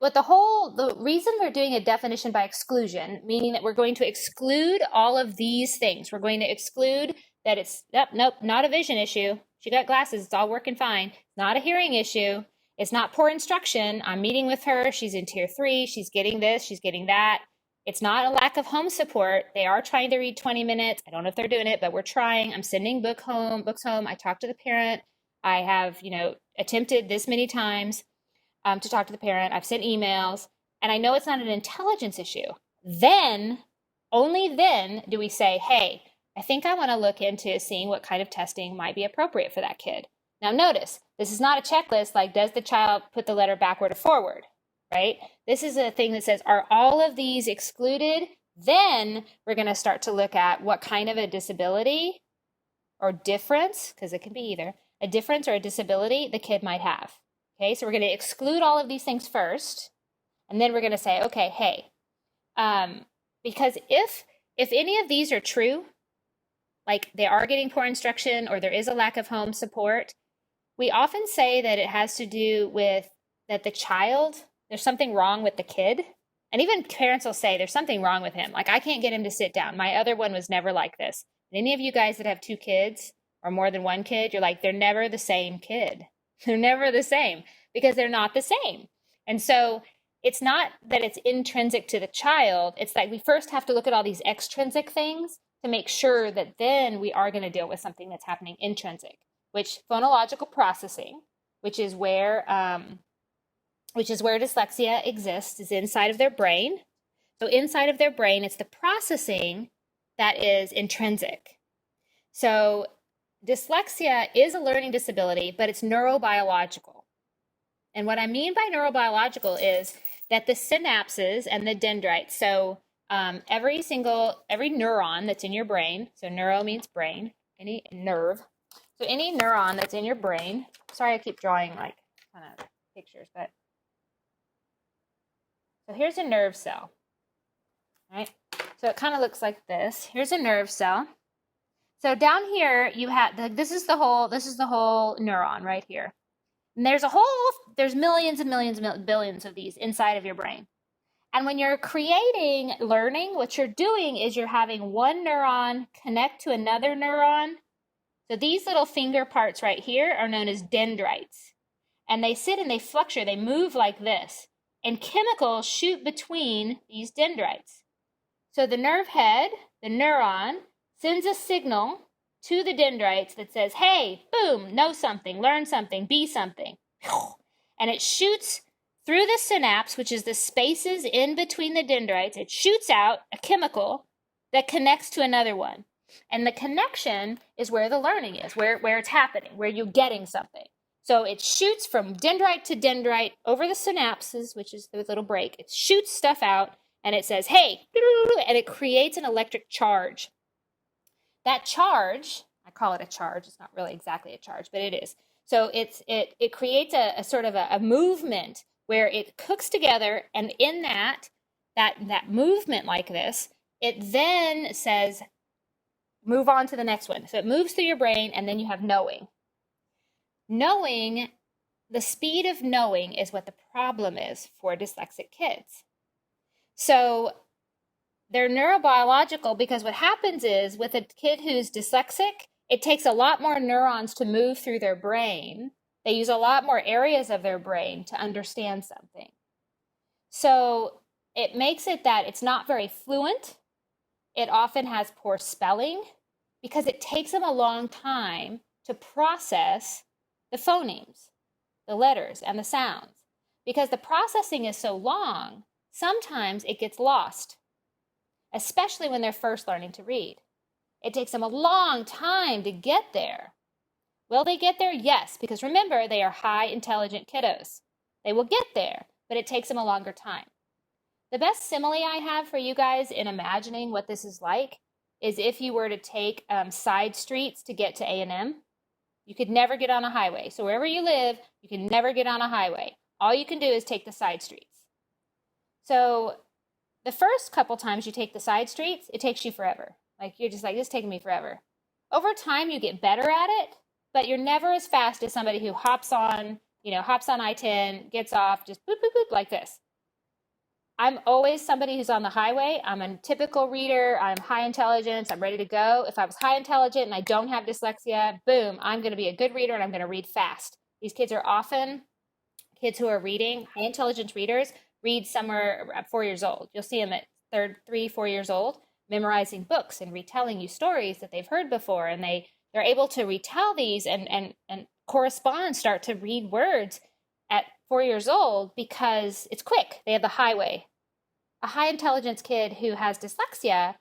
the reason we're doing a definition by exclusion, meaning that we're going to exclude all of these things. We're going to exclude that it's, nope, not a vision issue. She got glasses, it's all working fine. Not a hearing issue. It's not poor instruction. I'm meeting with her. She's in tier 3. She's getting this. She's getting that. It's not a lack of home support. They are trying to read 20 minutes. I don't know if they're doing it, but we're trying. I'm sending books home. I talk to the parent. I have, you know, attempted this many times to talk to the parent. I've sent emails, and I know it's not an intelligence issue. Then, only then do we say, hey, I think I want to look into seeing what kind of testing might be appropriate for that kid. Now notice, this is not a checklist like, does the child put the letter backward or forward, right? This is a thing that says, are all of these excluded? Then we're going to start to look at what kind of a disability or difference, because it can be either, a difference or a disability the kid might have. Okay, so we're going to exclude all of these things first, and then we're going to say, okay, hey, because if any of these are true, like they are getting poor instruction or there is a lack of home support, we often say that it has to do with that the child, there's something wrong with the kid. And even parents will say there's something wrong with him. Like, I can't get him to sit down. My other one was never like this. And any of you guys that have 2 kids or more than 1 kid, you're like, they're never the same kid. They're never the same because they're not the same. And so it's not that it's intrinsic to the child. It's like we first have to look at all these extrinsic things to make sure that then we are going to deal with something that's happening intrinsic, which phonological processing, which is where dyslexia exists, is inside of their brain. So inside of their brain, it's the processing that is intrinsic. So dyslexia is a learning disability, but it's neurobiological. And what I mean by neurobiological is that the synapses and the dendrites, so every neuron that's in your brain, so neuro means brain, any nerve. So any neuron that's in your brain, sorry I keep drawing like kind of pictures, but so here's a nerve cell, right? So it kind of looks like this. Here's a nerve cell. So down here you have this is the whole neuron right here. And there's millions and millions and billions of these inside of your brain. And when you're creating learning, what you're doing is you're having one neuron connect to another neuron. So these little finger parts right here are known as dendrites. And they sit and they fluctuate, they move like this. And chemicals shoot between these dendrites. So the nerve head, the neuron, sends a signal to the dendrites that says, hey, boom, know something, learn something, be something. And it shoots through the synapse, which is the spaces in between the dendrites. It shoots out a chemical that connects to another one. And the connection is where the learning is, where it's happening, where you're getting something. So it shoots from dendrite to dendrite over the synapses, which is the little break. It shoots stuff out and it says, hey, and it creates an electric charge. That charge, I call it a charge. It's not really exactly a charge, but it is. So it creates a sort of a movement where it cooks together, and in that movement like this, it then says, move on to the next one. So it moves through your brain, and then you have knowing. Knowing, the speed of knowing is what the problem is for dyslexic kids. So they're neurobiological because what happens is with a kid who's dyslexic, it takes a lot more neurons to move through their brain. They use a lot more areas of their brain to understand something. So it makes it that it's not very fluent. It often has poor spelling because it takes them a long time to process the phonemes, the letters, and the sounds. Because the processing is so long, sometimes it gets lost, especially when they're first learning to read. It takes them a long time to get there. Will they get there? Yes, because remember, they are high intelligent kiddos. They will get there, but it takes them a longer time. The best simile I have for you guys in imagining what this is like is if you were to take side streets to get to A&M. You could never get on a highway. So wherever you live, you can never get on a highway. All you can do is take the side streets. So the first couple times you take the side streets, it takes you forever. Like you're just like, this is taking me forever. Over time, you get better at it, but you're never as fast as somebody who hops on I-10, gets off, just boop, boop, boop, like this. I'm always somebody who's on the highway. I'm a typical reader. I'm high intelligence. I'm ready to go. If I was high intelligent and I don't have dyslexia, boom, I'm going to be a good reader and I'm going to read fast. These kids are often kids who are reading, high intelligence readers, read somewhere at 4 years old. You'll see them at 3, 4 years old, memorizing books and retelling you stories that they've heard before. And they're able to retell these and correspond, start to read words at 4 years old because it's quick. They have the highway. A high intelligence kid who has dyslexia,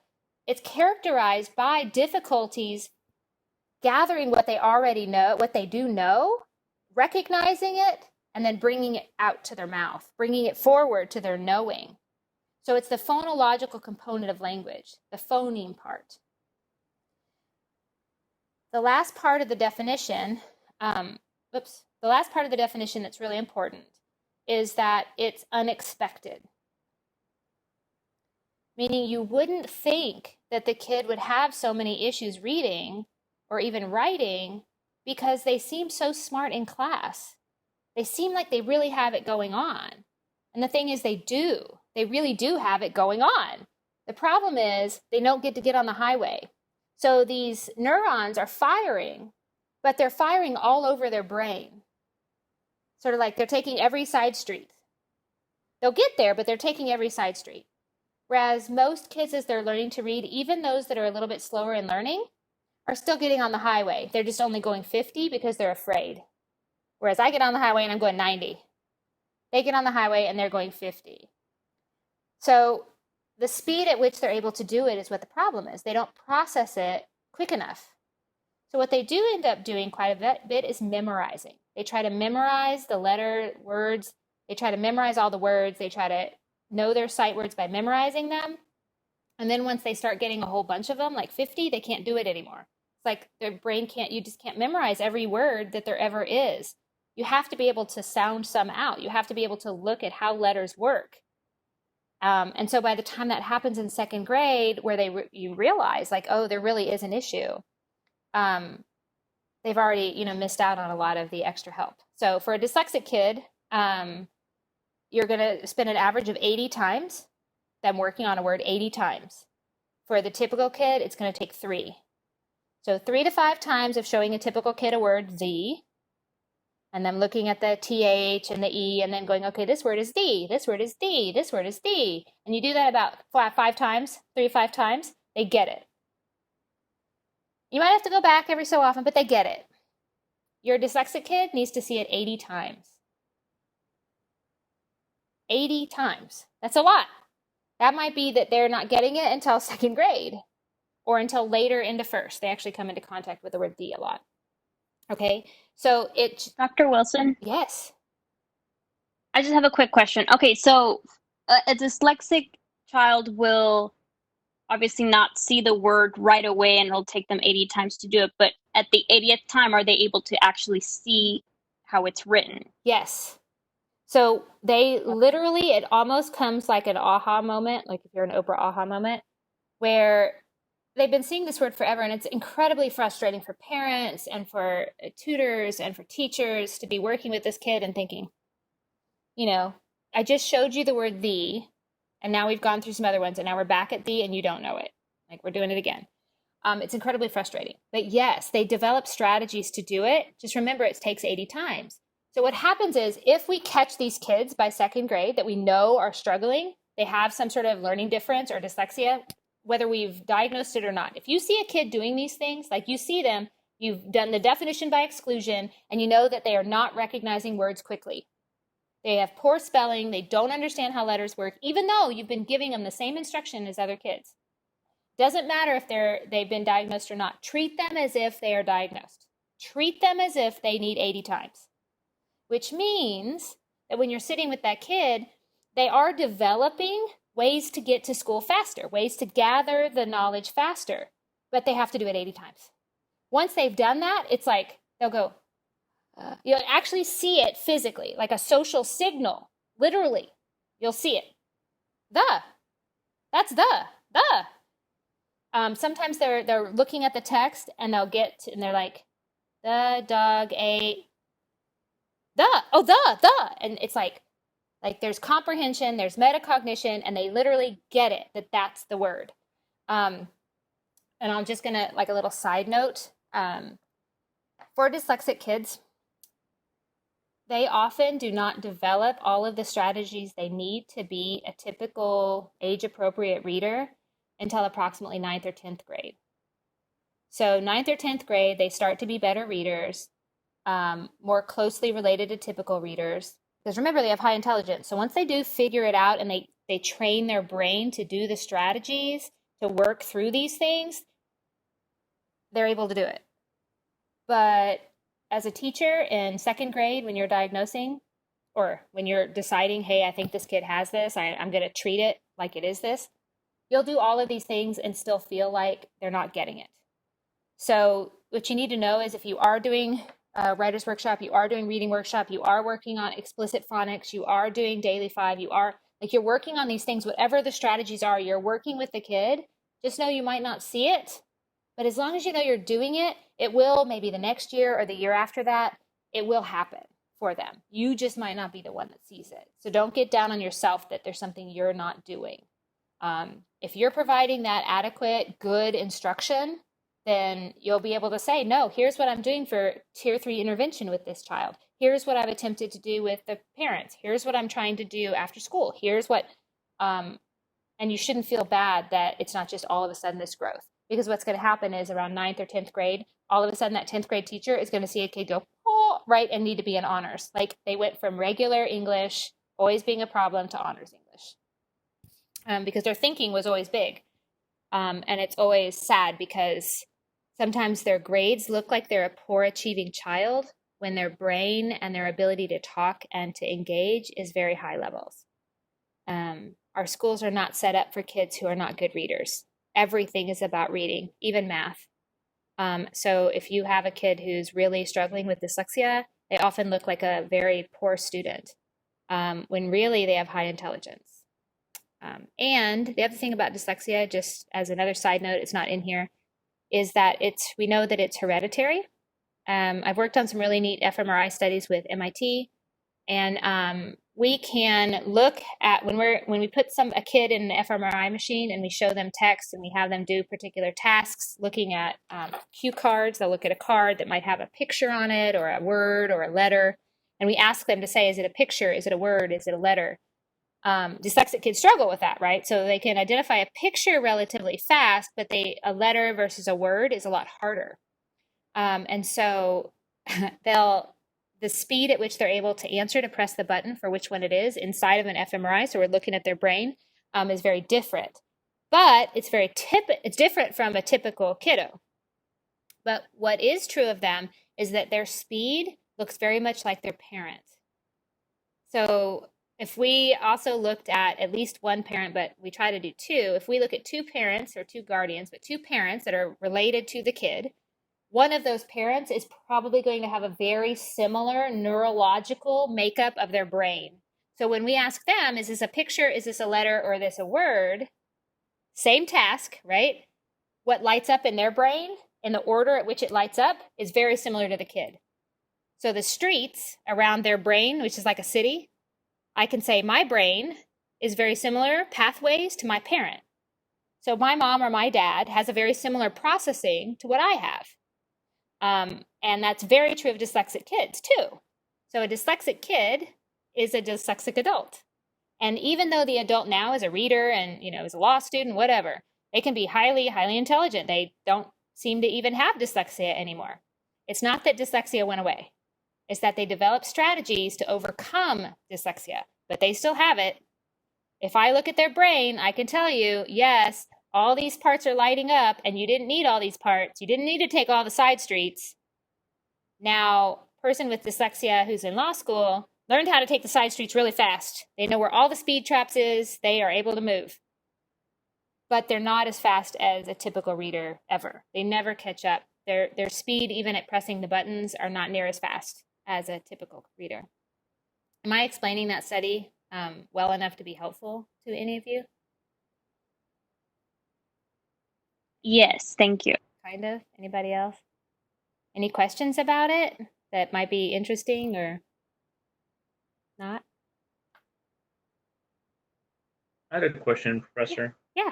it's characterized by difficulties gathering what they already know, what they do know, recognizing it, and then bringing it out to their mouth, bringing it forward to their knowing. So it's the phonological component of language, the phoneme part. The last part of the definition, the last part of the definition that's really important is that it's unexpected. Meaning you wouldn't think that the kid would have so many issues reading or even writing because they seem so smart in class. They seem like they really have it going on. And the thing is, they do. They really do have it going on. The problem is they don't get to get on the highway. So these neurons are firing, but they're firing all over their brain. Sort of like they're taking every side street. They'll get there, but they're taking every side street. Whereas most kids, as they're learning to read, even those that are a little bit slower in learning, are still getting on the highway. They're just only going 50 because they're afraid. Whereas I get on the highway and I'm going 90. They get on the highway and they're going 50. So the speed at which they're able to do it is what the problem is. They don't process it quick enough. So what they do end up doing quite a bit is memorizing. They try to memorize the letter words. They try to memorize all the words. They try to know their sight words by memorizing them. And then once they start getting a whole bunch of them, like 50, they can't do it anymore. It's like their brain you just can't memorize every word that there ever is. You have to be able to sound some out. You have to be able to look at how letters work. And so by the time that happens in second grade, where you realize like, oh, there really is an issue, they've already, missed out on a lot of the extra help. So for a dyslexic kid, you're going to spend an average of 80 times them working on a word 80 times. For the typical kid, it's going to take 3. So 3 to 5 times of showing a typical kid a word, Z, and then looking at the TH and the E, and then going, okay, this word is D, this word is D, this word is D. And you do that about 5 times, 3 to 5 times, they get it. You might have to go back every so often, but they get it. Your dyslexic kid needs to see it 80 times. 80 times. That's a lot. That might be that they're not getting it until second grade. or until later into first. They actually come into contact with the word the a lot. Okay, so Dr. Wilson, yes. I just have a quick question. Okay, so a dyslexic child will obviously not see the word right away and it'll take them 80 times to do it, but at the 80th time, are they able to actually see how it's written? Yes. So they literally, it almost comes like an aha moment, like if you're an Oprah aha moment, where they've been seeing this word forever, and it's incredibly frustrating for parents and for tutors and for teachers to be working with this kid and thinking, I just showed you the word the, and now we've gone through some other ones, and now we're back at the, and you don't know it. Like, we're doing it again. It's incredibly frustrating. But yes, they develop strategies to do it. Just remember, it takes 80 times. So what happens is, if we catch these kids by second grade that we know are struggling, they have some sort of learning difference or dyslexia, whether we've diagnosed it or not. If you see a kid doing these things, like you see them, you've done the definition by exclusion, and you know that they are not recognizing words quickly. They have poor spelling. They don't understand how letters work, even though you've been giving them the same instruction as other kids. Doesn't matter if they've been diagnosed or not. Treat them as if they are diagnosed. Treat them as if they need 80 times, which means that when you're sitting with that kid, they are developing ways to get to school faster, ways to gather the knowledge faster, but they have to do it 80 times. Once they've done that, it's like they'll go, you'll actually see it physically, like a social signal. Literally, you'll see it. That's the. Sometimes they're looking at the text and and they're like, the dog ate the, and it's like there's comprehension, there's metacognition, and they literally get it that's the word. And I'm just gonna, like, a little side note, for dyslexic kids, they often do not develop all of the strategies they need to be a typical age-appropriate reader until approximately 9th or 10th grade. So 9th or 10th grade, they start to be better readers, more closely related to typical readers. Because remember, they have high intelligence. So once they do figure it out and they train their brain to do the strategies, to work through these things, they're able to do it. But as a teacher in 2nd grade, when you're diagnosing, or when you're deciding, hey, I think this kid has this, I'm going to treat it like it is this, you'll do all of these things and still feel like they're not getting it. So what you need to know is, if you are doing a writer's workshop, you are doing reading workshop, you are working on explicit phonics, you are doing daily 5, you're working on these things, whatever the strategies are, you're working with the kid. Just know you might not see it, but as long as you know you're doing it, it will, maybe the next year or the year after that, it will happen for them. You just might not be the one that sees it. So don't get down on yourself that there's something you're not doing. If you're providing that adequate, good instruction, then you'll be able to say, no, here's what I'm doing for tier 3 intervention with this child. Here's what I've attempted to do with the parents. Here's what I'm trying to do after school. Here's what, and you shouldn't feel bad that it's not just all of a sudden this growth. Because what's going to happen is, around 9th or 10th grade, all of a sudden that 10th grade teacher is going to see a kid go, oh, right, and need to be in honors. Like, they went from regular English, always being a problem, to honors English. Because their thinking was always big. And it's always sad because sometimes their grades look like they're a poor achieving child when their brain and their ability to talk and to engage is very high levels. Our schools are not set up for kids who are not good readers. Everything is about reading, even math. So if you have a kid who's really struggling with dyslexia, they often look like a very poor student, when really they have high intelligence. And the other thing about dyslexia, just as another side note, it's not in here, is that we know that it's hereditary. I've worked on some really neat fMRI studies with MIT, and we can look at when we put a kid in an fMRI machine and we show them text and we have them do particular tasks, looking at cue cards. They'll look at a card that might have a picture on it, or a word, or a letter, and we ask them to say, is it a picture? Is it a word? Is it a letter? Dyslexic kids struggle with that, right? So they can identify a picture relatively fast, but a letter versus a word is a lot harder. And so the speed at which they're able to answer, to press the button for which one it is inside of an fMRI, so we're looking at their brain, is very different. But it's it's different from a typical kiddo. But what is true of them is that their speed looks very much like their parent. So if we also looked at least one parent, but we try to do two, if we look at two parents or two guardians, but two parents that are related to the kid, one of those parents is probably going to have a very similar neurological makeup of their brain. So when we ask them, is this a picture, is this a letter, or is this a word? Same task, right? What lights up in their brain and the order at which it lights up is very similar to the kid. So the streets around their brain, which is like a city, I can say my brain is very similar pathways to my parent. So my mom or my dad has a very similar processing to what I have. And that's very true of dyslexic kids too. So a dyslexic kid is a dyslexic adult. And even though the adult now is a reader and, is a law student, whatever, they can be highly, highly intelligent. They don't seem to even have dyslexia anymore. It's not that dyslexia went away. It's that they developed strategies to overcome dyslexia, but they still have it. If I look at their brain, I can tell you, yes, all these parts are lighting up and you didn't need all these parts. You didn't need to take all the side streets. Now, person with dyslexia who's in law school learned how to take the side streets really fast. They know where all the speed traps is. They are able to move. But they're not as fast as a typical reader ever. They never catch up. Their speed, even at pressing the buttons, are not near as fast as a typical reader. Am I explaining that study well enough to be helpful to any of you? Yes, thank you. Kind of. Anybody else? Any questions about it that might be interesting or not? I had a question, Professor. Yeah.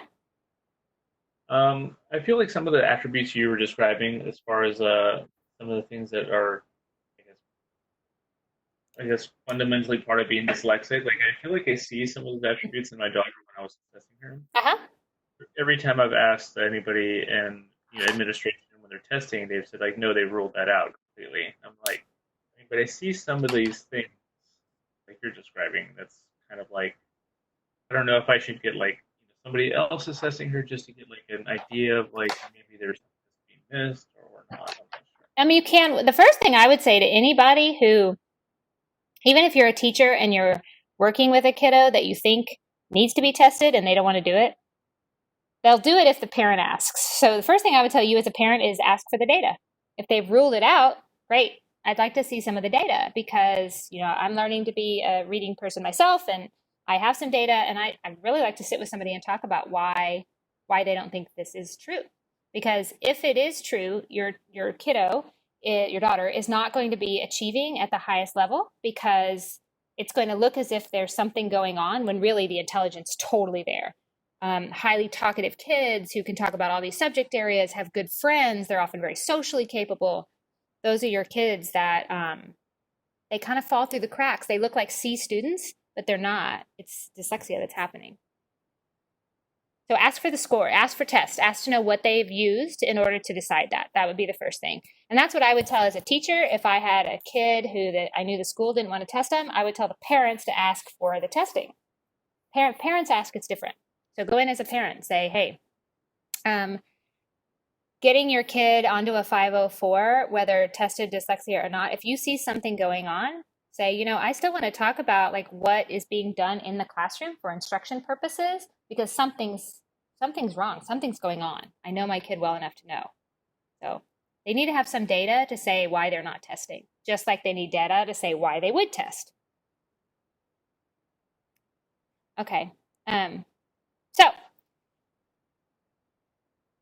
I feel like some of the attributes you were describing, as far as some of the things that are, I guess, fundamentally part of being dyslexic. Like, I feel like I see some of those attributes in my daughter when I was assessing her. Uh-huh. Every time I've asked anybody in administration when they're testing, they've said like, no, they ruled that out completely. I'm like, but I see some of these things like you're describing. That's kind of like, I don't know if I should get like somebody else assessing her just to get like an idea of like maybe there's something being missed or not. I'm not sure. I mean, the first thing I would say to anybody who, even if you're a teacher and you're working with a kiddo that you think needs to be tested and they don't want to do it, they'll do it if the parent asks. So the first thing I would tell you as a parent is ask for the data. If they've ruled it out, great. I'd like to see some of the data because, I'm learning to be a reading person myself and I have some data and I'd really like to sit with somebody and talk about why they don't think this is true. Because if it is true, your kiddo, your daughter, is not going to be achieving at the highest level because it's going to look as if there's something going on when really the intelligence is totally there. Highly talkative kids who can talk about all these subject areas, have good friends, they're often very socially capable. Those are your kids that they kind of fall through the cracks. They look like C students, but they're not. It's dyslexia that's happening. So ask for the score, ask for tests, ask to know what they've used in order to decide that. That would be the first thing. And that's what I would tell as a teacher. If I had a kid that I knew the school didn't want to test them, I would tell the parents to ask for the testing. Parents ask, it's different. So go in as a parent, say, hey, getting your kid onto a 504, whether tested dyslexia or not, if you see something going on, say, I still want to talk about like what is being done in the classroom for instruction purposes because something's wrong, something's going on. I know my kid well enough to know. So they need to have some data to say why they're not testing, just like they need data to say why they would test. Okay. So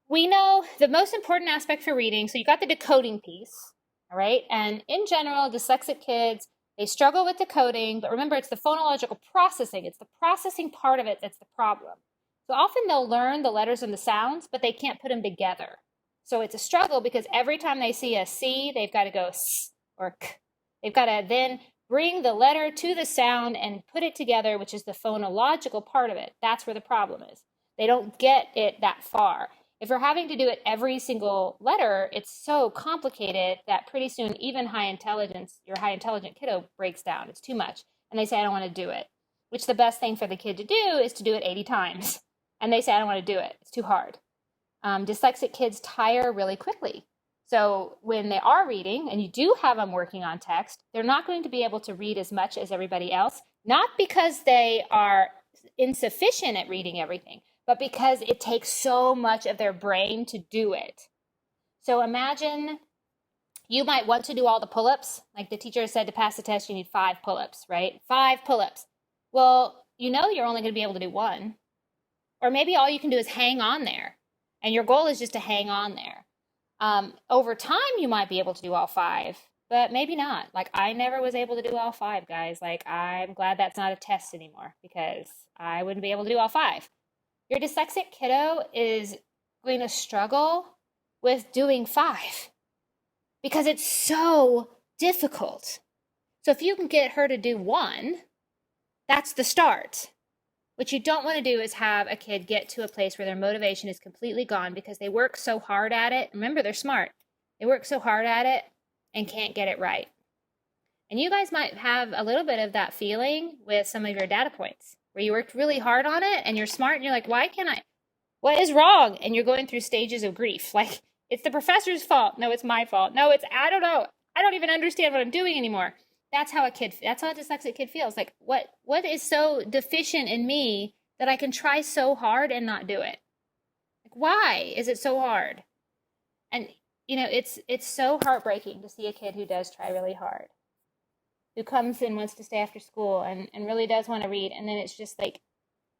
we know the most important aspect for reading. So you got the decoding piece, all right? And in general, dyslexic kids, they struggle with decoding, but remember, it's the phonological processing. It's the processing part of it that's the problem. So often they'll learn the letters and the sounds, but they can't put them together. So it's a struggle because every time they see a C, they've got to go S or K. They've got to then bring the letter to the sound and put it together, which is the phonological part of it. That's where the problem is. They don't get it that far. If you're having to do it every single letter, it's so complicated that pretty soon even your high intelligent kiddo breaks down. It's too much. And they say, I don't want to do it. Which the best thing for the kid to do is to do it 80 times. and they say, I don't want to do it. It's too hard. Dyslexic kids tire really quickly. So when they are reading and you do have them working on text, they're not going to be able to read as much as everybody else, not because they are insufficient at reading everything, but because it takes so much of their brain to do it. So imagine you might want to do all the pull-ups. Like the teacher said, to pass the test, you need 5 pull-ups, right? 5 pull-ups. Well, you're only going to be able to do 1. Or maybe all you can do is hang on there. And your goal is just to hang on there. Over time, you might be able to do all 5, but maybe not. Like I never was able to do all 5, guys. Like I'm glad that's not a test anymore because I wouldn't be able to do all 5. Your dyslexic kiddo is going to struggle with doing 5 because it's so difficult. So if you can get her to do 1, that's the start. What you don't want to do is have a kid get to a place where their motivation is completely gone because they work so hard at it. Remember, they're smart. They work so hard at it and can't get it right. And you guys might have a little bit of that feeling with some of your data points where you worked really hard on it and you're smart and you're like, why can't I? What is wrong? And you're going through stages of grief. Like, it's the professor's fault. No, it's my fault. No, I don't know. I don't even understand what I'm doing anymore. That's how a dyslexic kid feels. Like, what is so deficient in me that I can try so hard and not do it? Like, why is it so hard? And, it's so heartbreaking to see a kid who does try really hard, who comes and wants to stay after school and really does want to read. And then it's just like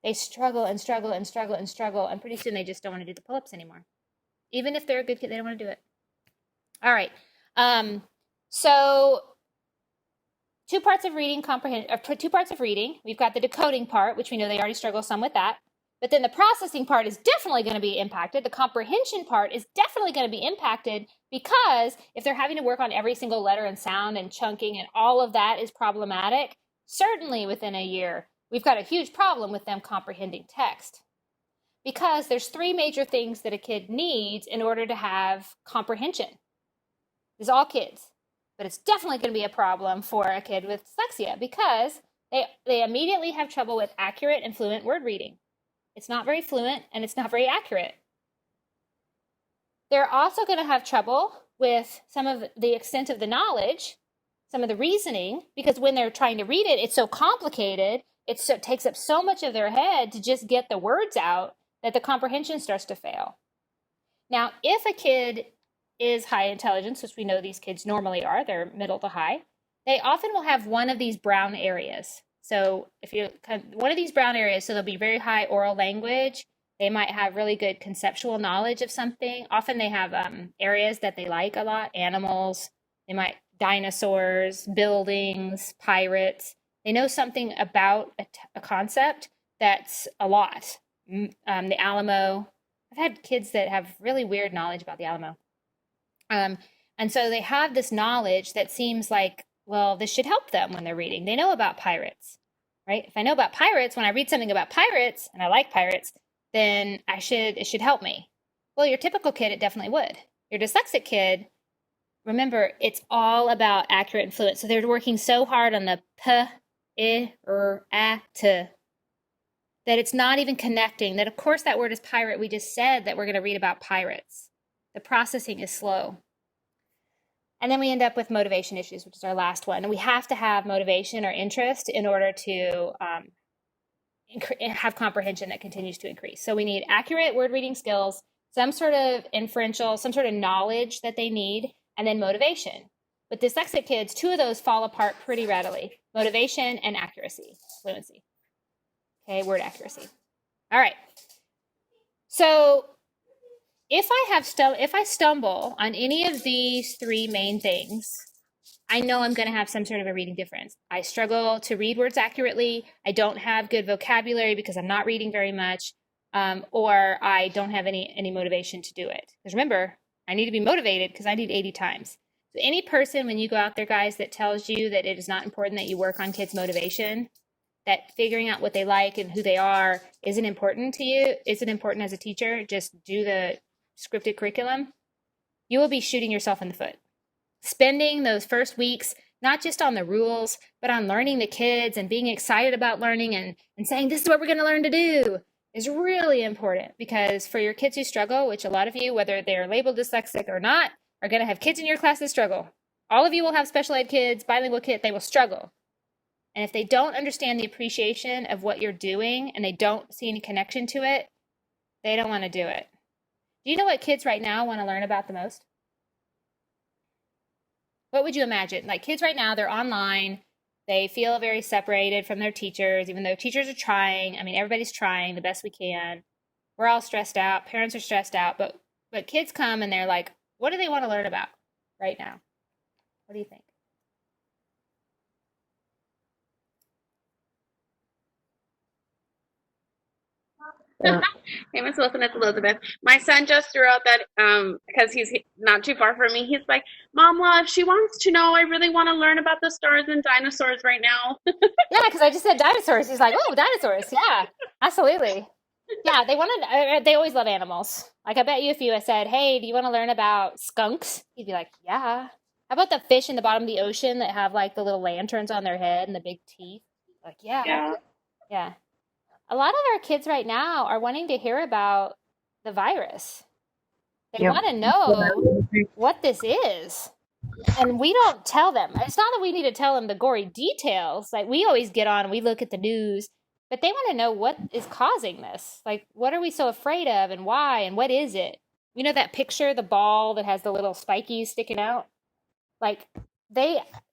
they struggle and struggle and struggle and struggle. And pretty soon they just don't want to do the pull-ups anymore. Even if they're a good kid, they don't want to do it. All right. So 2 parts of reading comprehension, 2 parts of reading. We've got the decoding part, which we know they already struggle some with that. But then the processing part is definitely going to be impacted. The comprehension part is definitely going to be impacted because if they're having to work on every single letter and sound and chunking and all of that is problematic, certainly within a year, we've got a huge problem with them comprehending text. Because there's 3 major things that a kid needs in order to have comprehension. It's all kids. But it's definitely going to be a problem for a kid with dyslexia because they immediately have trouble with accurate and fluent word reading. It's not very fluent and it's not very accurate. They're also going to have trouble with some of the extent of the knowledge, some of the reasoning, because when they're trying to read it, it's so complicated, it takes up so much of their head to just get the words out that the comprehension starts to fail. Now, if a kid is high intelligence, which we know these kids normally are, they're middle to high, they often will have one of these brown areas. So one of these brown areas, so they'll be very high oral language. They might have really good conceptual knowledge of something. Often they have areas that they like a lot, animals, dinosaurs, buildings, pirates. They know something about a concept that's a lot. The Alamo. I've had kids that have really weird knowledge about the Alamo. And so they have this knowledge that seems like, well, this should help them when they're reading. They know about pirates, right? If I know about pirates, when I read something about pirates and I like pirates, then it should help me. Well, your typical kid, it definitely would. Your dyslexic kid, remember, it's all about accurate and fluent. So they're working so hard on the p, I, r, a, t, that it's not even connecting. That, of course, that word is pirate. We just said that we're going to read about pirates. The processing is slow. And then we end up with motivation issues, which is our last one. And we have to have motivation or interest in order to have comprehension that continues to increase. So we need accurate word reading skills, some sort of inferential, some sort of knowledge that they need, and then motivation. With dyslexic kids, 2 of those fall apart pretty readily. Motivation and accuracy, fluency. Okay, word accuracy. All right. So if I stumble on any of these 3 main things, I know I'm going to have some sort of a reading difference. I struggle to read words accurately. I don't have good vocabulary because I'm not reading very much, or I don't have any motivation to do it. Because remember, I need to be motivated because I need 80 times. So any person, when you go out there, guys, that tells you that it is not important that you work on kids' motivation, that figuring out what they like and who they are isn't important to you, isn't important as a teacher, just do the scripted curriculum, you will be shooting yourself in the foot. Spending those first weeks, not just on the rules, but on learning the kids and being excited about learning and saying, this is what we're going to learn to do. is really important because for your kids who struggle, which a lot of you, whether they're labeled dyslexic or not, are going to have kids in your class that struggle. All of you will have special ed kids, bilingual kids, they will struggle. And if they don't understand the appreciation of what you're doing and they don't see any connection to it, they don't want to do it. Do you know what kids right now want to learn about the most? What would you imagine? Like kids right now, they're online. They feel very separated from their teachers, even though teachers are trying. I mean, everybody's trying the best we can. We're all stressed out. Parents are stressed out. But kids come and they're like, what do they want to learn about right now? What do you think? Hey, Miss Wilson, it's Elizabeth. My son just threw out that because he's not too far from me. He's like, Mama, if she wants to know, I really want to learn about the stars and dinosaurs right now. Yeah, because I just said dinosaurs. He's like, oh, dinosaurs. Yeah, absolutely. Yeah, they always love animals. Like, I bet you if you had said, hey, do you want to learn about skunks? He'd be like, yeah. How about the fish in the bottom of the ocean that have like the little lanterns on their head and the big teeth? Like, yeah. Yeah. A lot of our kids right now are wanting to hear about the virus. They want to know what this is. And we don't tell them. It's not that we need to tell them the gory details. Like we always get on and we look at the news, but they want to know what is causing this. Like what are we so afraid of and why and what is it? You know that picture, the ball that has the little spikies sticking out? Like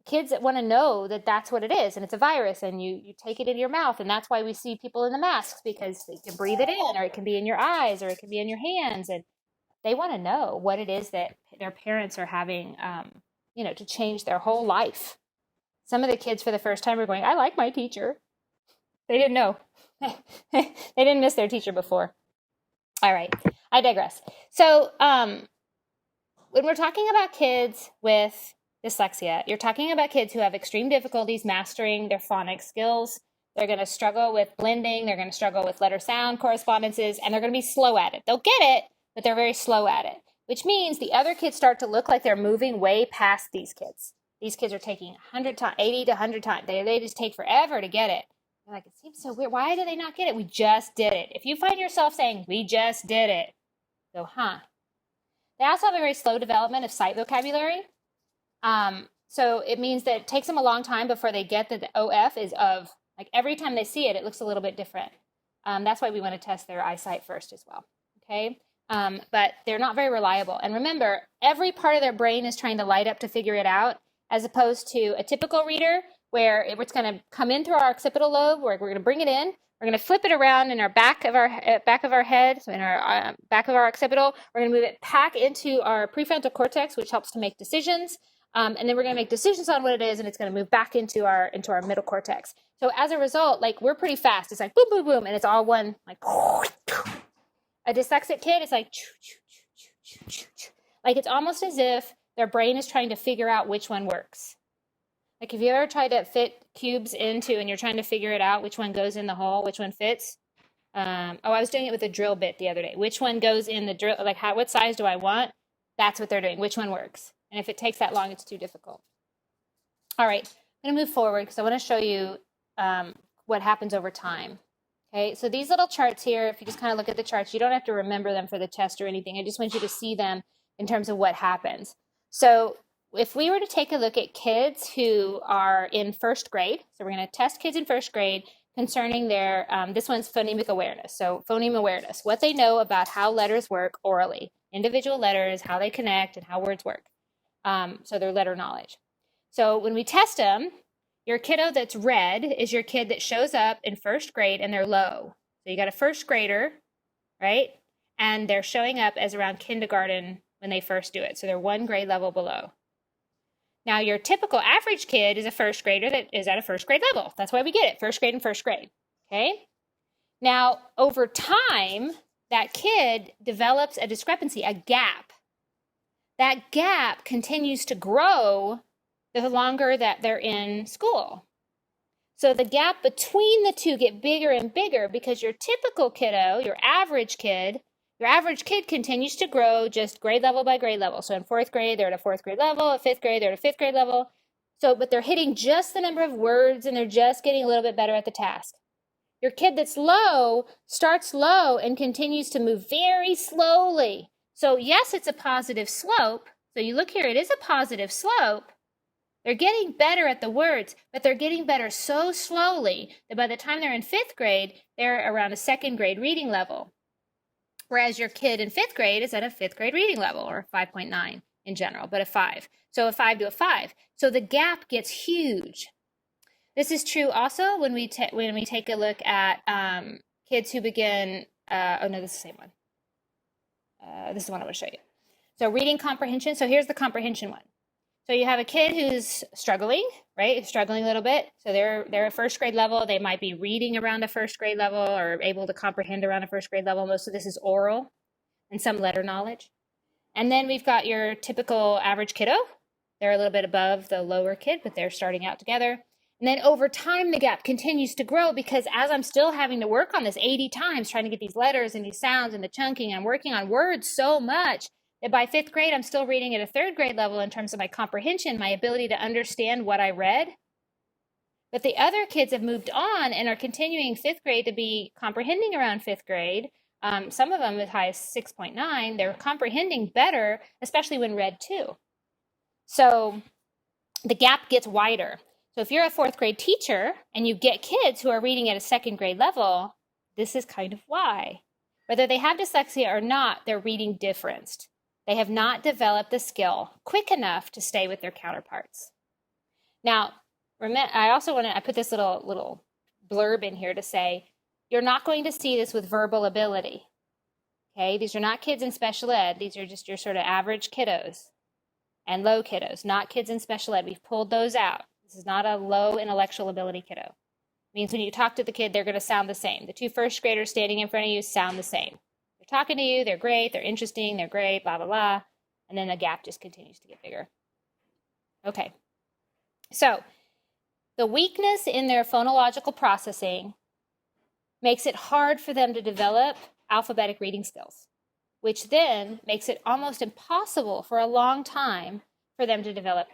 kids want to know that that's what it is and it's a virus and you take it in your mouth and that's why we see people in the masks because they can breathe it in or it can be in your eyes or it can be in your hands and they want to know what it is that their parents are having to change their whole life. Some of the kids for the first time are going, I like my teacher. They didn't know. They didn't miss their teacher before. All right, I digress. So when we're talking about kids with dyslexia, you're talking about kids who have extreme difficulties mastering their phonics skills. They're going to struggle with blending. They're going to struggle with letter sound correspondences, and they're going to be slow at it. They'll get it, but they're very slow at it, which means the other kids start to look like they're moving way past these kids. These kids are taking 100 times, 80 to 100 times. They just take forever to get it. They're like, it seems so weird. Why do they not get it? We just did it. If you find yourself saying, we just did it, go, huh? They also have a very slow development of sight vocabulary. So it means that it takes them a long time before they get that the OF is of. Like every time they see it, it looks a little bit different. That's why we want to test their eyesight first as well. Okay. But they're not very reliable. And remember, every part of their brain is trying to light up to figure it out, as opposed to a typical reader where it's going to come in through our occipital lobe, where we're going to bring it in. We're going to flip it around in our back of our head, so in our back of our occipital. We're going to move it back into our prefrontal cortex, which helps to make decisions. And then we're going to make decisions on what it is, and it's going to move back into our middle cortex. So as a result, like we're pretty fast. It's like boom, boom, boom, and it's all one like. A dyslexic kid is like, like it's almost as if their brain is trying to figure out which one works. Like if you ever tried to fit cubes into and you're trying to figure it out, which one goes in the hole, which one fits. I was doing it with a drill bit the other day. Which one goes in the drill? Like what size do I want? That's what they're doing. Which one works? And if it takes that long, it's too difficult. All right, I'm going to move forward because I want to show you what happens over time. Okay, so these little charts here, if you just kind of look at the charts, you don't have to remember them for the test or anything. I just want you to see them in terms of what happens. So if we were to take a look at kids who are in first grade, so we're going to test kids in first grade concerning their, this one's phonemic awareness. So phoneme awareness, what they know about how letters work orally, individual letters, how they connect, and how words work. So their letter knowledge. So when we test them, your kiddo that's red is your kid that shows up in first grade and they're low. So you got a first grader, right? And they're showing up as around kindergarten when they first do it. So they're one grade level below. Now your typical average kid is a first grader that is at a first grade level. That's why we get it, first grade and first grade, okay? Now over time, that kid develops a discrepancy, a gap. That gap continues to grow the longer that they're in school. So the gap between the two get bigger and bigger because your typical kiddo, your average kid continues to grow just grade level by grade level. So in fourth grade, they're at a fourth grade level. At fifth grade, they're at a fifth grade level. So, but they're hitting just the number of words and they're just getting a little bit better at the task. Your kid that's low starts low and continues to move very slowly. So yes, it's a positive slope. So you look here, it is a positive slope. They're getting better at the words, but they're getting better so slowly that by the time they're in 5th grade, they're around a 2nd grade reading level. Whereas your kid in 5th grade is at a 5th grade reading level, or 5.9 in general, but a 5. So a 5 to a 5. So the gap gets huge. This is true also when we take a look at kids who begin, oh no, this is the same one. This is the one I want to show you. So reading comprehension. So here's the comprehension one. So you have a kid who's struggling, right? Struggling a little bit. So they're at 1st grade level. They might be reading around a 1st grade level or able to comprehend around a 1st grade level. Most of this is oral and some letter knowledge. And then we've got your typical average kiddo. They're a little bit above the lower kid, but they're starting out together. And then over time, the gap continues to grow because as I'm still having to work on this 80 times, trying to get these letters and these sounds and the chunking, I'm working on words so much that by 5th grade, I'm still reading at a 3rd grade level in terms of my comprehension, my ability to understand what I read. But the other kids have moved on and are continuing 5th grade to be comprehending around 5th grade. Some of them as high as 6.9. They're comprehending better, especially when read too. So the gap gets wider. So if you're a 4th grade teacher and you get kids who are reading at a 2nd grade level, this is kind of why. Whether they have dyslexia or not, they're reading differenced. They have not developed the skill quick enough to stay with their counterparts. Now, I put this little blurb in here to say, you're not going to see this with verbal ability. Okay, these are not kids in special ed. These are just your sort of average kiddos and low kiddos, not kids in special ed. We've pulled those out. This is not a low intellectual ability kiddo. It means when you talk to the kid, they're going to sound the same. The 2 1st graders standing in front of you sound the same. They're talking to you, they're great, they're interesting, they're great, blah, blah, blah. And then the gap just continues to get bigger. Okay. So the weakness in their phonological processing makes it hard for them to develop alphabetic reading skills, which then makes it almost impossible for a long time for them to develop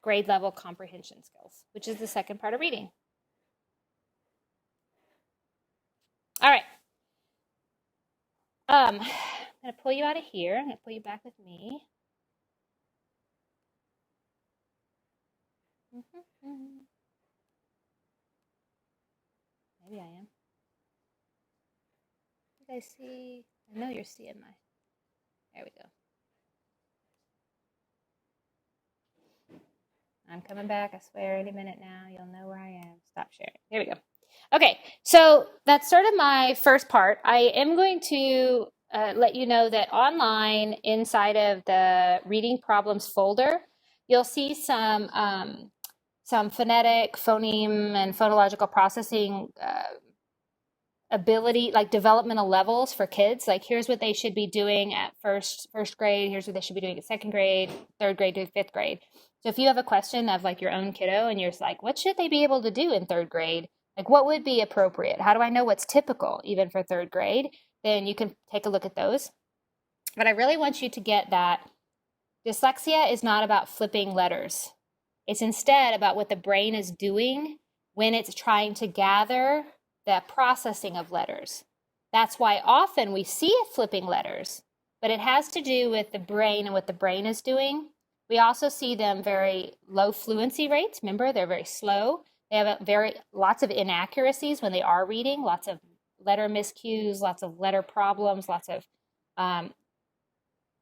grade level comprehension skills, which is the second part of reading. All right. I'm going to pull you out of here. I'm going to pull you back with me. Maybe I am. You guys see? I know you're seeing my. There we go. I'm coming back. I swear, any minute now, you'll know where I am. Stop sharing. Here we go. Okay, so that's sort of my first part. I am going to let you know that online, inside of the reading problems folder, you'll see some phonetic, phoneme, and phonological processing ability, like developmental levels for kids. Like here's what they should be doing at first grade. Here's what they should be doing at 2nd grade, 3rd grade to 5th grade. So if you have a question of like your own kiddo and you're just like, what should they be able to do in 3rd grade? Like what would be appropriate? How do I know what's typical even for 3rd grade? Then you can take a look at those. But I really want you to get that dyslexia is not about flipping letters. It's instead about what the brain is doing when it's trying to gather the processing of letters. That's why often we see it flipping letters, but it has to do with the brain and what the brain is doing. We also see them very low fluency rates. Remember, they're very slow. They have lots of inaccuracies when they are reading, lots of letter miscues, lots of letter problems, lots of,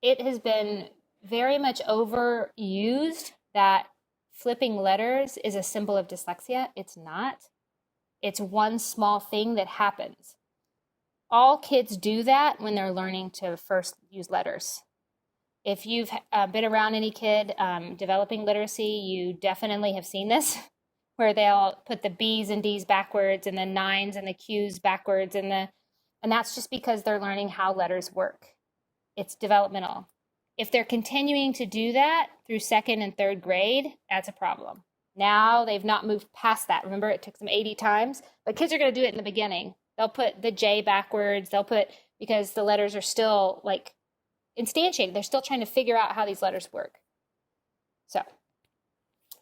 it has been very much overused that flipping letters is a symbol of dyslexia. It's not. It's one small thing that happens. All kids do that when they're learning to first use letters. If you've been around any kid developing literacy, you definitely have seen this, where they'll put the B's and D's backwards and the 9s and the Q's backwards, and that's just because they're learning how letters work. It's developmental. If they're continuing to do that through 2nd and 3rd grade, that's a problem. Now they've not moved past that. Remember, it took them 80 times, but kids are going to do it in the beginning. They'll put the J backwards. Because the letters are still like instantiated. They're still trying to figure out how these letters work. So,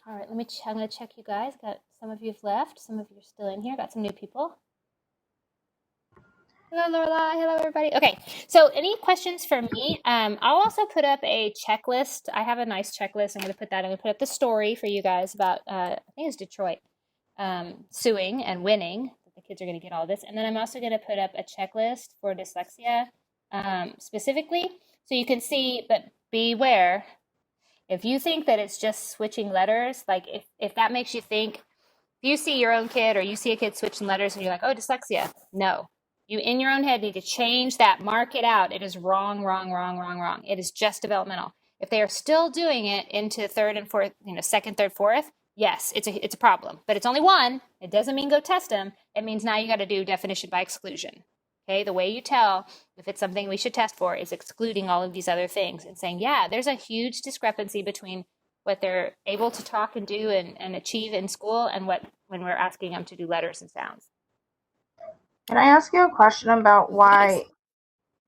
all right, I'm going to check you guys. Got some of you have left. Some of you are still in here. Got some new people. Hello, Lorelai. Hello, everybody. Okay, so any questions for me? I'll also put up a checklist. I have a nice checklist. I'm going to put that. I'm going to put up the story for you guys about, I think it's Detroit, suing and winning. The kids are going to get all this. And then I'm also going to put up a checklist for dyslexia specifically. So you can see, but beware. If you think that it's just switching letters, like if that makes you think, if you see your own kid or you see a kid switching letters and you're like, oh, dyslexia. No. You in your own head need to change that, mark it out. It is wrong, wrong, wrong, wrong, wrong. It is just developmental. If they are still doing it into third and fourth, second, third, fourth, yes, it's a problem. But it's only one. It doesn't mean go test them. It means now you got to do definition by exclusion. Okay, the way you tell if it's something we should test for is excluding all of these other things and saying, yeah, there's a huge discrepancy between what they're able to talk and do and achieve in school and what when we're asking them to do letters and sounds. Can I ask you a question about why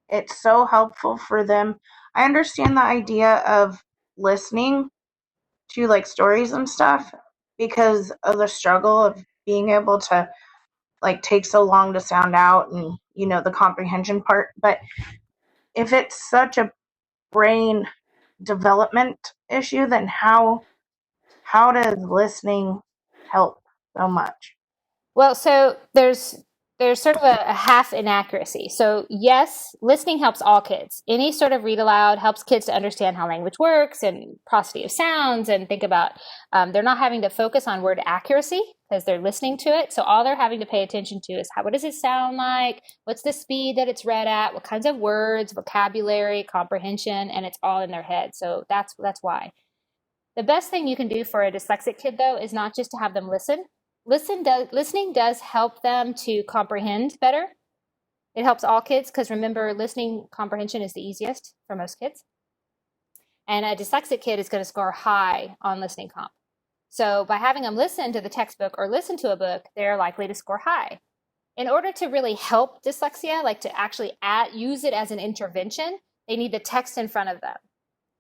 it's so helpful for them? I understand the idea of listening to like stories and stuff because of the struggle of being able to like take so long to sound out and the comprehension part. But if it's such a brain development issue, then how does listening help so much? Well, so there's sort of a half inaccuracy. So yes, listening helps all kids. Any sort of read aloud helps kids to understand how language works and prosody of sounds and think about, they're not having to focus on word accuracy because they're listening to it. So all they're having to pay attention to is what does it sound like? What's the speed that it's read at? What kinds of words, vocabulary, comprehension, and it's all in their head. So that's why. The best thing you can do for a dyslexic kid though is not just to have them listen. Listening does help them to comprehend better. It helps all kids because remember, listening comprehension is the easiest for most kids. And a dyslexic kid is going to score high on listening comp. So by having them listen to the textbook or listen to a book, they're likely to score high. In order to really help dyslexia, like to actually use it as an intervention, they need the text in front of them.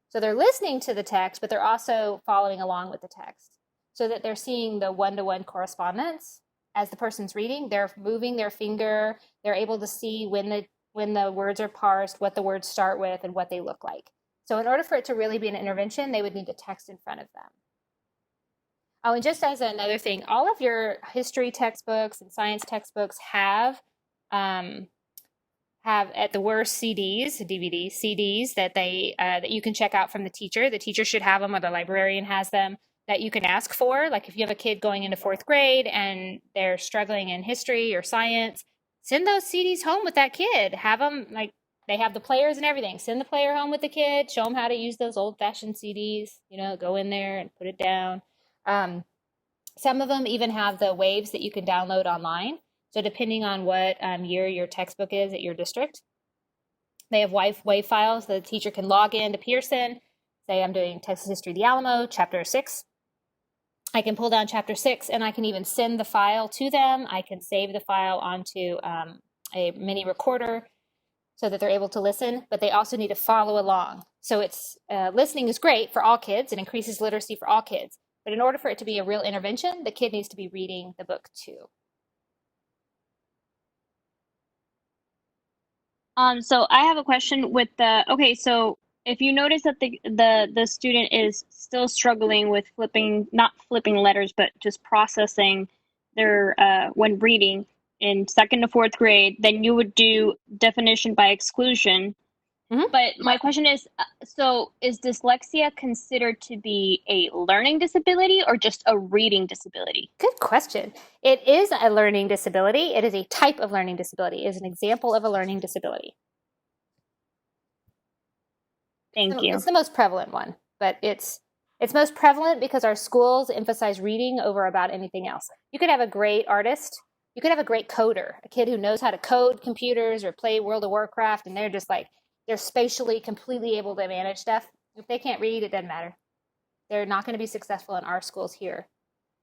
So they're listening to the text, but they're also following along with the text, so that they're seeing the one-to-one correspondence as the person's reading. They're moving their finger. They're able to see when the words are parsed, what the words start with, and what they look like. So in order for it to really be an intervention, they would need the text in front of them. Oh, and just as another thing, all of your history textbooks and science textbooks have at the worst DVDs, CDs that that you can check out from the teacher. The teacher should have them or the librarian has them that you can ask for. Like if you have a kid going into fourth grade and they're struggling in history or science, send those CDs home with that kid. Have them, like they have the players and everything. Send the player home with the kid. Show them how to use those old-fashioned CDs. Go in there and put it down. Some of them even have the waves that you can download online. So depending on what year your textbook is at your district, they have wave files. The teacher can log in to Pearson. Say I'm doing Texas History of the Alamo, Chapter 6. I can pull down Chapter 6, and I can even send the file to them. I can save the file onto a mini recorder so that they're able to listen, but they also need to follow along. So it's listening is great for all kids. It increases literacy for all kids. But in order for it to be a real intervention, the kid needs to be reading the book too. So I have a question with so if you notice that the student is still struggling with not flipping letters, but just processing their when reading in second to fourth grade, then you would do definition by exclusion. Mm-hmm. But my question is, so is dyslexia considered to be a learning disability or just a reading disability? Good question. It is a learning disability. It is a type of learning disability. It is an example of a learning disability. Thank you. It's the most prevalent one, but it's most prevalent because our schools emphasize reading over about anything else. You could have a great artist. You could have a great coder, a kid who knows how to code computers or play World of Warcraft, and they're just like, they're spatially completely able to manage stuff. If they can't read, it doesn't matter. They're not going to be successful in our schools here.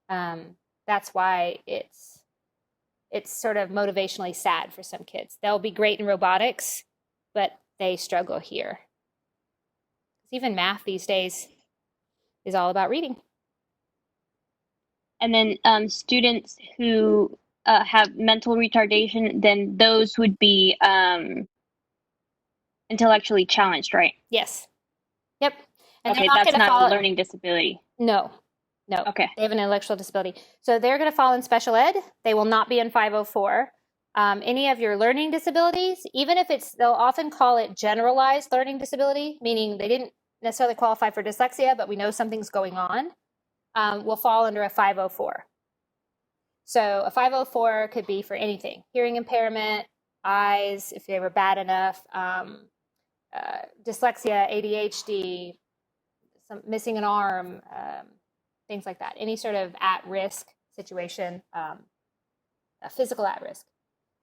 That's why it's sort of motivationally sad for some kids. They'll be great in robotics, but they struggle here. Even math these days is all about reading. And then students who have mental retardation, then those would be intellectually challenged, right? Yes. Yep. And they're Okay, not that's going to not a fall. learning disability. No. No. Okay. They have an intellectual disability. So they're going to fall in special ed. They will not be in 504. Any of your learning disabilities, even if they'll often call it generalized learning disability, meaning they didn't necessarily qualify for dyslexia, but we know something's going on, will fall under a 504. So a 504 could be for anything: hearing impairment, eyes, if they were bad enough, dyslexia, ADHD, missing an arm, things like that. Any sort of at-risk situation, a physical at-risk.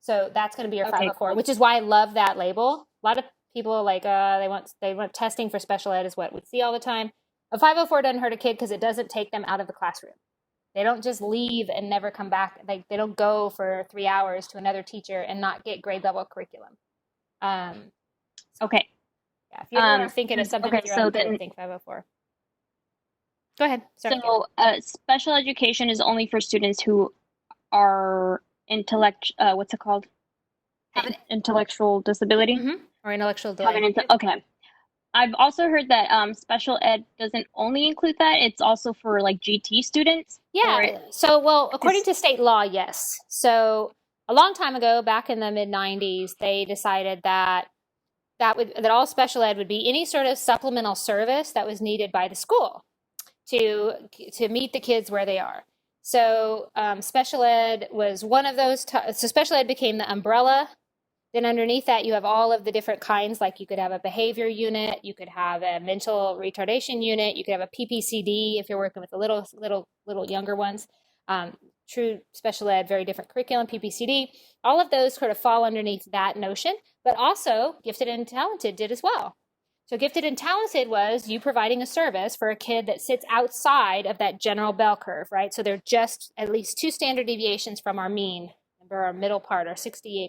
So that's going to be your 504, which is why I love that label. A lot of people they want testing for special ed is what we see all the time. A 504 doesn't hurt a kid because it doesn't take them out of the classroom. They don't just leave and never come back. They don't go for 3 hours to another teacher and not get grade level curriculum. Okay. Yeah, if you're thinking of something with your own kid, think 504. Go ahead. Sorry. So special education is only for students who are what's it called? Intellectual disability? Mm-hmm. Or intellectual delay. Okay. I've also heard that special ed doesn't only include that. It's also for like GT students. Yeah. So, well, according to state law, yes. So a long time ago, back in the mid 90s, they decided that all special ed would be any sort of supplemental service that was needed by the school to meet the kids where they are. So special ed was one of those. So special ed became the umbrella. Then underneath that, you have all of the different kinds. Like you could have a behavior unit, you could have a mental retardation unit, you could have a PPCD if you're working with the little younger ones. True special ed, very different curriculum, PPCD. All of those sort of fall underneath that notion, but also gifted and talented did as well. So gifted and talented was you providing a service for a kid that sits outside of that general bell curve, right? So they're just at least 2 standard deviations from our mean, remember our middle part, our 68%.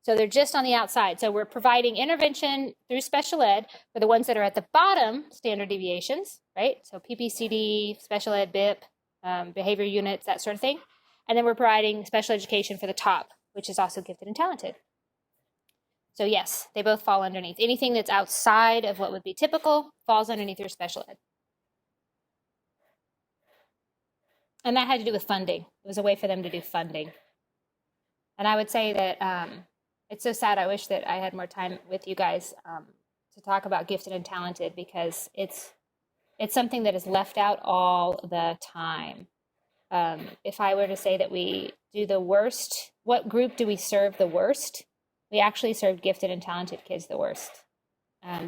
So they're just on the outside. So we're providing intervention through special ed for the ones that are at the bottom standard deviations, right? So PPCD, special ed, BIP, behavior units, that sort of thing. And then we're providing special education for the top, which is also gifted and talented. So yes, they both fall underneath. Anything that's outside of what would be typical falls underneath your special ed. And that had to do with funding. It was a way for them to do funding. And I would say that it's so sad. I wish that I had more time with you guys to talk about gifted and talented, because it's something that is left out all the time. If I were to say that we do the worst, what group do we serve the worst? We actually serve gifted and talented kids the worst.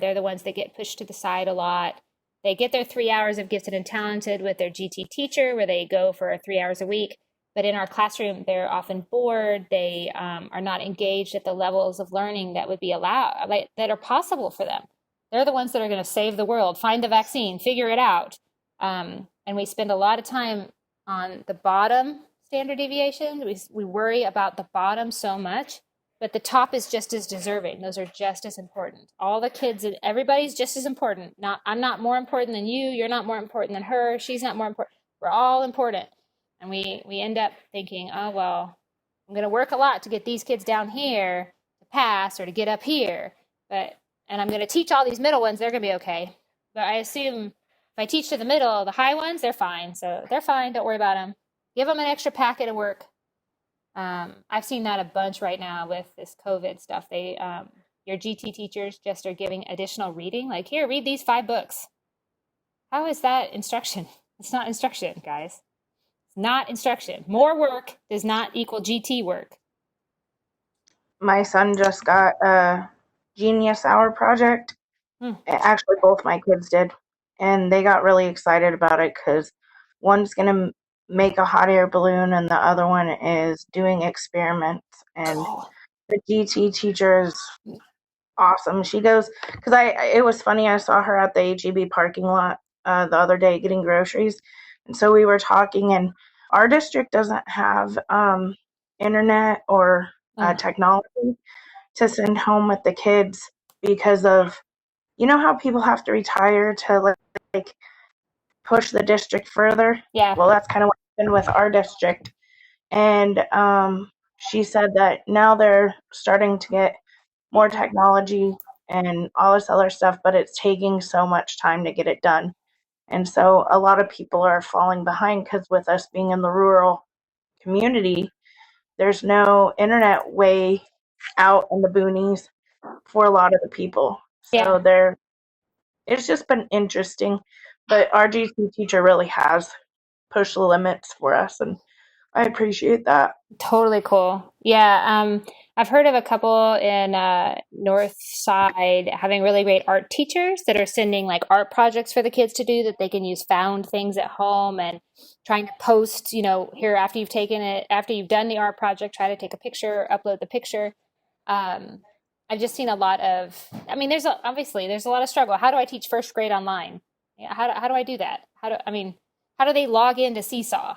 They're the ones that get pushed to the side a lot. They get their 3 hours of gifted and talented with their GT teacher, where they go for 3 hours a week. But in our classroom, they're often bored. They are not engaged at the levels of learning that would be allowed, that are possible for them. They're the ones that are going to save the world, find the vaccine, figure it out. And we spend a lot of time on the bottom standard deviation. We worry about the bottom so much, but the top is just as deserving. Those are just as important. All the kids, everybody's just as important. I'm not more important than you. You're not more important than her. She's not more important. We're all important. And we end up thinking, oh, well, I'm going to work a lot to get these kids down here to pass or to get up here. And I'm going to teach all these middle ones. They're going to be okay. But I assume if I teach to the middle, the high ones, they're fine. So they're fine. Don't worry about them. Give them an extra packet of work. I've seen that a bunch right now with this COVID stuff. Your GT teachers just are giving additional reading. Like, here, read these 5 books. How is that instruction? It's not instruction, guys. Not instruction. More work does not equal GT work. My son just got a Genius Hour project. Actually, both my kids did. And they got really excited about it because one's going to make a hot air balloon and the other one is doing experiments. And the GT teacher is awesome. She goes, because it was funny, I saw her at the HEB parking lot the other day getting groceries. And so we were talking, and our district doesn't have internet or technology to send home with the kids because of, you know how people have to retire to like push the district further? Yeah. Well, that's kind of what happened with our district. And she said that now they're starting to get more technology and all this other stuff, but it's taking so much time to get it done. And so a lot of people are falling behind because with us being in the rural community, there's no internet way out in the boonies for a lot of the people. Yeah. So it's just been interesting. But our GC teacher really has pushed the limits for us, and I appreciate that. Totally cool. Yeah, I've heard of a couple in North Side having really great art teachers that are sending like art projects for the kids to do that they can use found things at home and trying to post, here after you've taken it, after you've done the art project, try to take a picture, upload the picture. I've just seen a lot of, there's obviously a lot of struggle. How do I teach first grade online? Yeah, how do I do that? How do they log into Seesaw?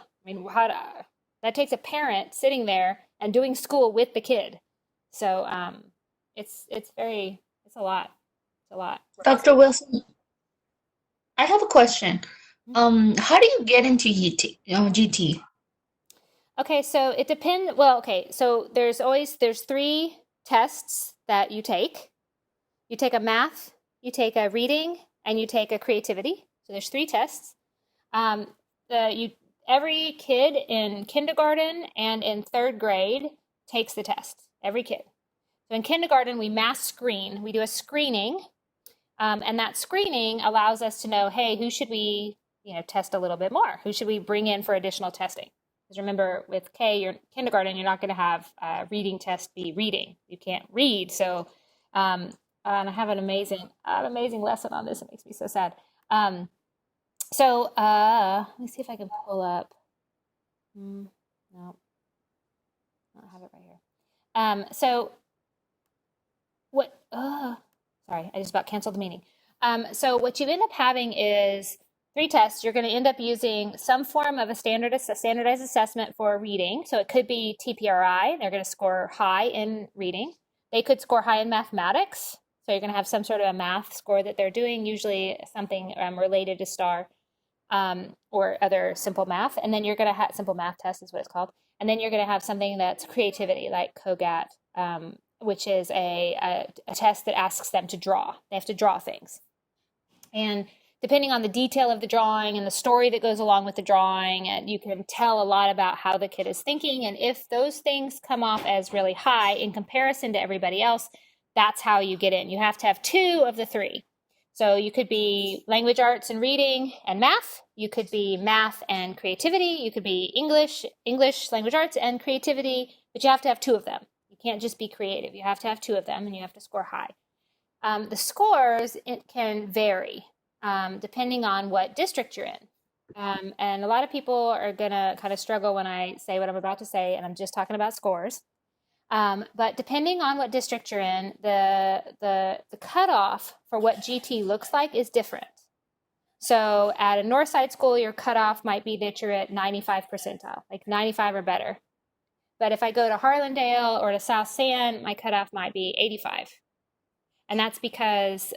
That takes a parent sitting there and doing school with the kid. So it's a lot. It's a lot. Dr. Wilson, I have a question. How do you get into GT? Okay, so it depends. Well, okay, so there's 3 tests that you take. You take a math, you take a reading, and you take a creativity. So there's 3 tests. Every kid in kindergarten and in 3rd grade takes the test. Every kid. So in kindergarten, we mass screen. We do a screening, and that screening allows us to know, hey, who should we, test a little bit more? Who should we bring in for additional testing? Because remember, with kindergarten, you're not going to have a reading test be reading. You can't read. So, and I have an amazing lesson on this. It makes me so sad. Let me see if I can pull up. No, I don't have it right here. Sorry, I just about canceled the meeting. So what you end up having is 3 tests. You're going to end up using some form of a standardized assessment for reading. So it could be TPRI. They're going to score high in reading. They could score high in mathematics. So you're going to have some sort of a math score that they're doing, usually something related to STAR. Or other simple math. And then you're going to have simple math test is what it's called. And then you're going to have something that's creativity, like COGAT, which is a test that asks them to draw. They have to draw things. And depending on the detail of the drawing and the story that goes along with the drawing, and you can tell a lot about how the kid is thinking. And if those things come off as really high in comparison to everybody else, that's how you get in. You have to have 2 of the 3. So you could be language arts and reading and math. You could be math and creativity. You could be English, language arts, and creativity, but you have to have 2 of them. You can't just be creative. You have to have 2 of them, and you have to score high. The scores, it can vary depending on what district you're in. And a lot of people are going to kind of struggle when I say what I'm about to say, and I'm just talking about scores. But depending on what district you're in, the cutoff for what GT looks like is different. So at a Northside school, your cutoff might be that you're at 95 percentile, like 95 or better. But if I go to Harlandale or to South San, my cutoff might be 85. And that's because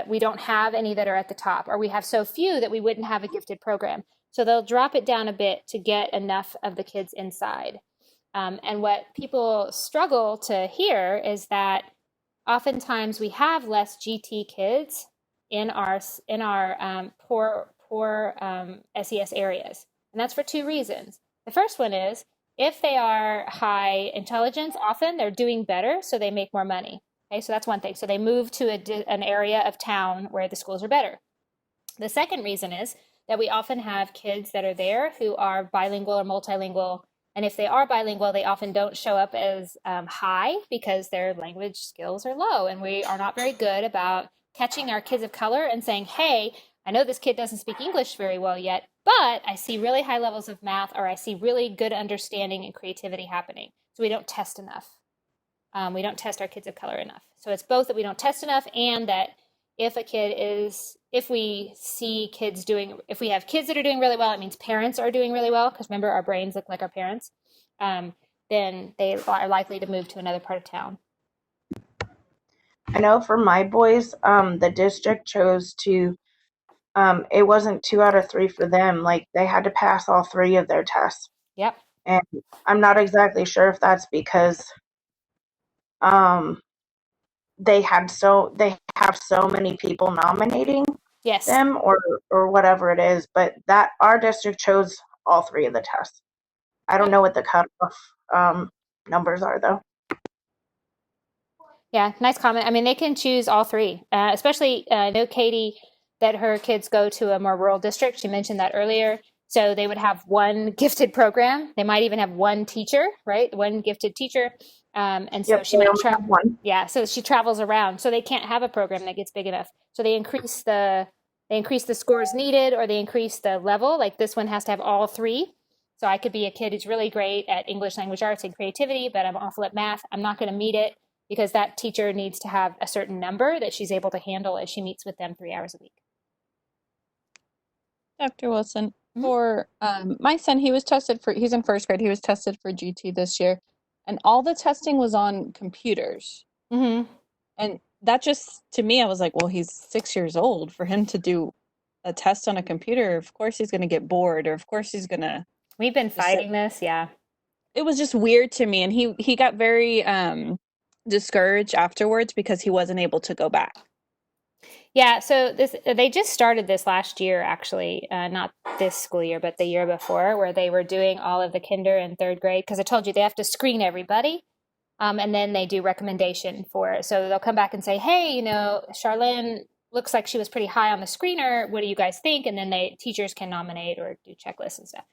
we don't have any that are at the top, or we have so few that we wouldn't have a gifted program. So they'll drop it down a bit to get enough of the kids inside. And what people struggle to hear is that oftentimes we have less GT kids in our poor SES areas. And that's for 2 reasons. The first one is if they are high intelligence, often they're doing better, so they make more money. Okay, so that's one thing. So they move to an area of town where the schools are better. The second reason is that we often have kids that are there who are bilingual or multilingual. And if they are bilingual, they often don't show up as high because their language skills are low. And we are not very good about catching our kids of color and saying, hey, I know this kid doesn't speak English very well yet, but I see really high levels of math, or I see really good understanding and creativity happening. So we don't test enough. We don't test our kids of color enough. So it's both that we don't test enough, and that if we have kids that are doing really well, it means parents are doing really well, because remember, our brains look like our parents, then they are likely to move to another part of town. I know for my boys, the district chose to, it wasn't 2 out of 3 for them. Like, they had to pass all 3 of their tests. Yep. And I'm not exactly sure if that's because um, they have so many people nominating Yes. them, or whatever it is. But that our district chose all three of the tests. I don't know what the cutoff numbers are though. Yeah, nice comment. I mean, they can choose all three, especially I know Katie that her kids go to a more rural district. She mentioned that earlier. So they would have one gifted program. They might even have one teacher, right? One gifted teacher. And so Yep, she they might only have one. yeah, so she travels around. So they can't have a program that gets big enough. So they increase the scores needed, or they increase the level. Like this one has to have all three. So I could be a kid who's really great at English language arts and creativity, but I'm awful at math. I'm not going to meet it because that teacher needs to have a certain number that she's able to handle as she meets with them 3 hours a week. Dr. Wilson, Mhm. for my son, he's in first grade. He was tested for GT this year, and all the testing was on computers. Mm-hmm. And that just, to me, I was like, well, he's 6 years old. For him to do a test on a computer, of course he's going to get bored, or of course he's going to. We've been fighting this, yeah. It was just weird to me, and he got very discouraged afterwards because he wasn't able to go back. Yeah, so they just started this last year, actually, not this school year, but the year before, where they were doing all of the kinder and third grade, because I told you they have to screen everybody, and then they do recommendation for it. So they'll come back and say, hey, Charlene looks like she was pretty high on the screener. What do you guys think? And then teachers can nominate or do checklists and stuff.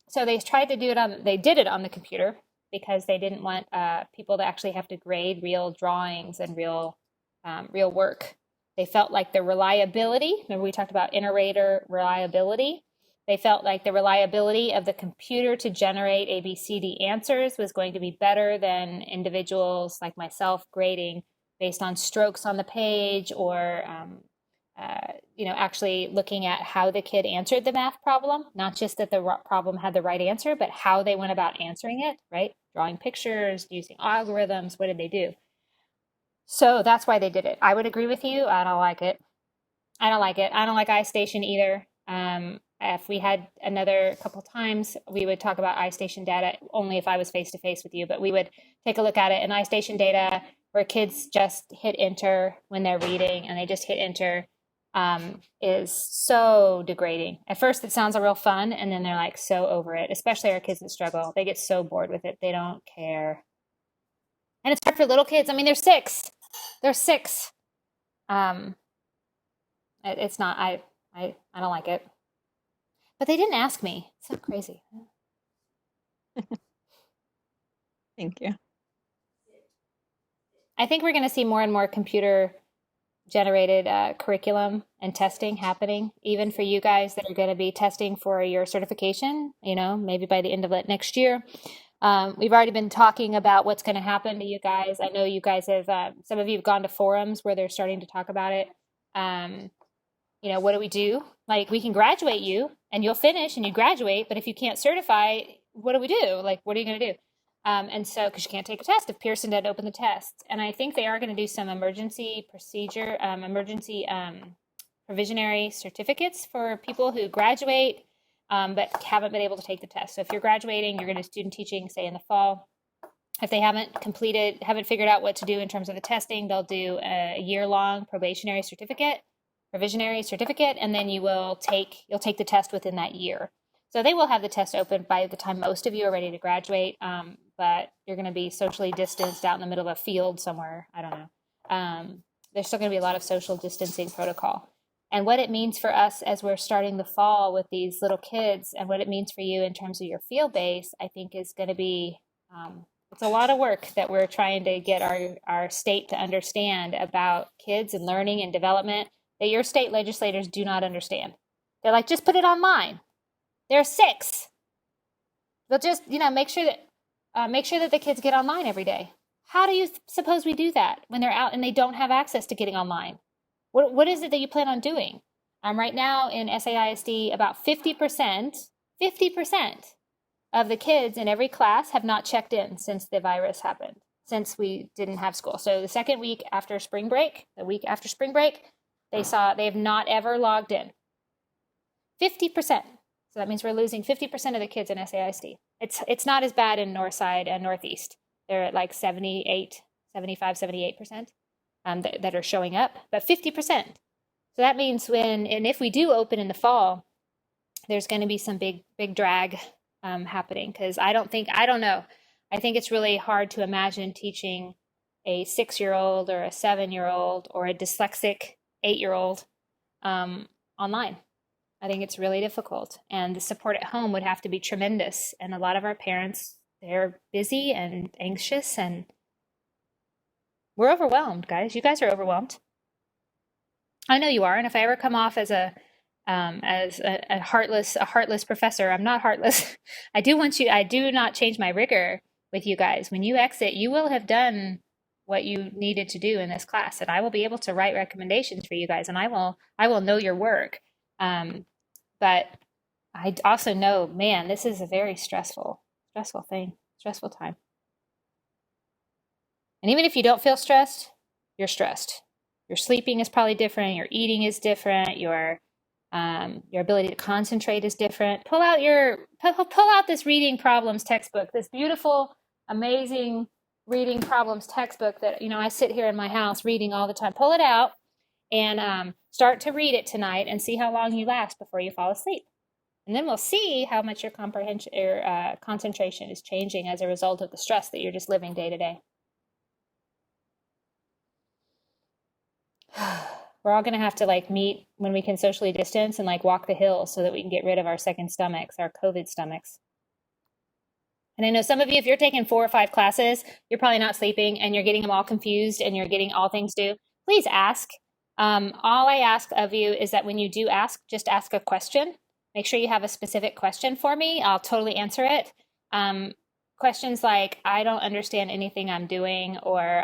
So they tried to they did it on the computer because they didn't want people to actually have to grade real drawings and real work. They felt like the reliability, remember we talked about inter-rater reliability, they felt like the reliability of the computer to generate ABCD answers was going to be better than individuals like myself grading based on strokes on the page, or actually looking at how the kid answered the math problem, not just that the problem had the right answer, but how they went about answering it, right? Drawing pictures, using algorithms, what did they do? So that's why they did it. I would agree with you. I don't like it. I don't like iStation either. If we had another couple times, we would talk about iStation data only if I was face to face with you, but we would take a look at it. And iStation data where kids just hit enter when they're reading and they just hit enter is so degrading. At first it sounds real fun, and then they're like so over it, especially our kids that struggle. They get so bored with it. They don't care. And it's hard for little kids. I mean, they're 6. They're 6. It's not. I don't like it. But they didn't ask me. It's so crazy. Thank you. I think we're going to see more and more computer generated curriculum and testing happening, even for you guys that are going to be testing for your certification, maybe by the end of it next year. We've already been talking about what's going to happen to you guys. I know you guys have, some of you have gone to forums where they're starting to talk about it. What do we do? Like, we can graduate you and you'll finish and you graduate, but if you can't certify, what do we do? Like, what are you going to do? And so, because you can't take a test if Pearson didn't open the tests. And I think they are going to do some emergency provisionary certificates for people who graduate but haven't been able to take the test. So if you're graduating, you're going to student teaching, say in the fall. If they haven't figured out what to do in terms of the testing, they'll do a year-long provisionary certificate, and then you'll take the test within that year. So they will have the test open by the time most of you are ready to graduate, but you're going to be socially distanced out in the middle of a field somewhere. I don't know. There's still going to be a lot of social distancing protocol. And what it means for us as we're starting the fall with these little kids, and what it means for you in terms of your field base, I think is going to be, it's a lot of work that we're trying to get our state to understand about kids and learning and development that your state legislators do not understand. They're like, just put it online. They're 6. They'll just, make sure that the kids get online every day. How do you suppose we do that when they're out and they don't have access to getting online? What is it that you plan on doing? Right now in SAISD, about 50% of the kids in every class have not checked in since the virus happened, since we didn't have school. So the second week after spring break, they have not ever logged in. 50%. So that means we're losing 50% of the kids in SAISD. It's not as bad in Northside and Northeast. They're at like 78, 75, 78% that are showing up, but 50%. So that means if we do open in the fall, there's going to be some big drag happening, because I don't know. I think it's really hard to imagine teaching a 6-year-old or a 7-year-old or a dyslexic 8-year-old online. I think it's really difficult, and the support at home would have to be tremendous. And a lot of our parents, they're busy and anxious, and we're overwhelmed, guys. You guys are overwhelmed. I know you are. And if I ever come off as a heartless professor, I'm not heartless. I do not change my rigor with you guys. When you exit, you will have done what you needed to do in this class, and I will be able to write recommendations for you guys, and I will know your work. But I also know, man, this is a very stressful time. And even if you don't feel stressed, you're stressed. Your sleeping is probably different. Your eating is different. Your ability to concentrate is different. Pull out this reading problems textbook, this beautiful, amazing reading problems textbook that, I sit here in my house reading all the time. Pull it out and start to read it tonight and see how long you last before you fall asleep. And then we'll see how much your comprehension or concentration is changing as a result of the stress that you're just living day to day. We're all going to have to meet when we can socially distance and walk the hill so that we can get rid of our second stomachs, our COVID stomachs. And I know some of you, if you're taking 4 or 5 classes, you're probably not sleeping and you're getting them all confused and you're getting all things due. Please ask. All I ask of you is that when you do ask, just ask a question. Make sure you have a specific question for me. I'll totally answer it. Questions like, I don't understand anything I'm doing, or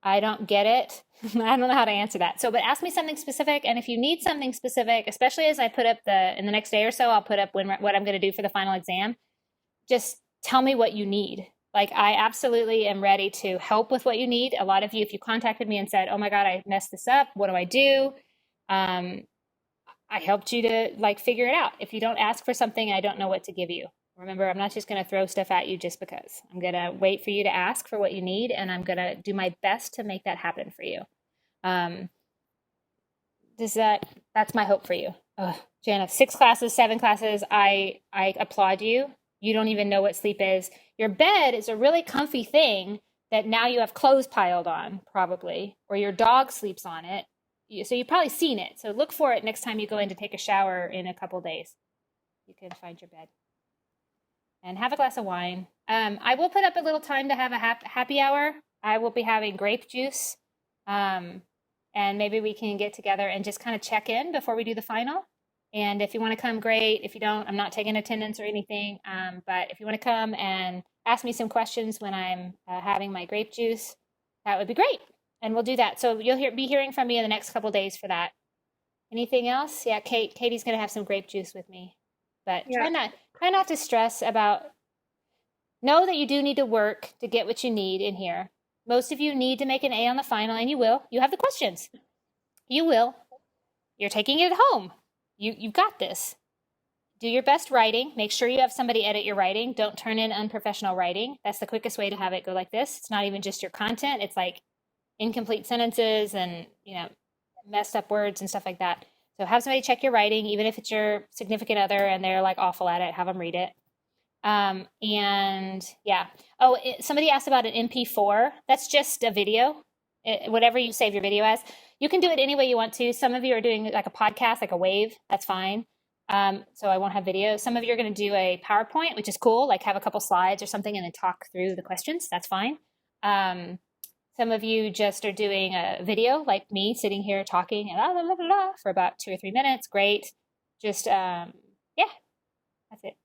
I don't get it. I don't know how to answer that. But ask me something specific. And if you need something specific, especially as I put up in the next day or so, I'll put up what I'm going to do for the final exam. Just tell me what you need. I absolutely am ready to help with what you need. A lot of you, if you contacted me and said, oh my God, I messed this up, what do I do? I helped you to figure it out. If you don't ask for something, I don't know what to give you. Remember, I'm not just going to throw stuff at you just because. I'm going to wait for you to ask for what you need, and I'm going to do my best to make that happen for you. That's my hope for you. Jana, 6 classes, 7 classes, I applaud you. You don't even know what sleep is. Your bed is a really comfy thing that now you have clothes piled on, probably, or your dog sleeps on it. So you've probably seen it. So look for it next time you go in to take a shower in a couple days. You can find your bed. And have a glass of wine. I will put up a little time to have a happy hour. I will be having grape juice. And maybe we can get together and just kind of check in before we do the final. And if you want to come, great. If you don't, I'm not taking attendance or anything. But if you want to come and ask me some questions when I'm having my grape juice, that would be great. And we'll do that. So you'll be hearing from me in the next couple days for that. Anything else? Yeah, Katie's going to have some grape juice with me. But yeah. Try not to stress about. Know that you do need to work to get what you need in here. Most of you need to make an A on the final, and you will. You have the questions. You will. You're taking it at home. You've got this. Do your best writing. Make sure you have somebody edit your writing. Don't turn in unprofessional writing. That's the quickest way to have it go like this. It's not even just your content. It's incomplete sentences and messed up words and stuff like that. So have somebody check your writing, even if it's your significant other and they're awful at it. Have them read it. And yeah. Oh, somebody asked about an MP4. That's just a video. Whatever you save your video as. You can do it any way you want to. Some of you are doing a podcast, a wave. That's fine. So I won't have video. Some of you are going to do a PowerPoint, which is cool. Have a couple slides or something and then talk through the questions. That's fine. Some of you just are doing a video like me sitting here talking and blah, blah, blah, blah, for about 2 or 3 minutes. Great. Just, yeah, that's it.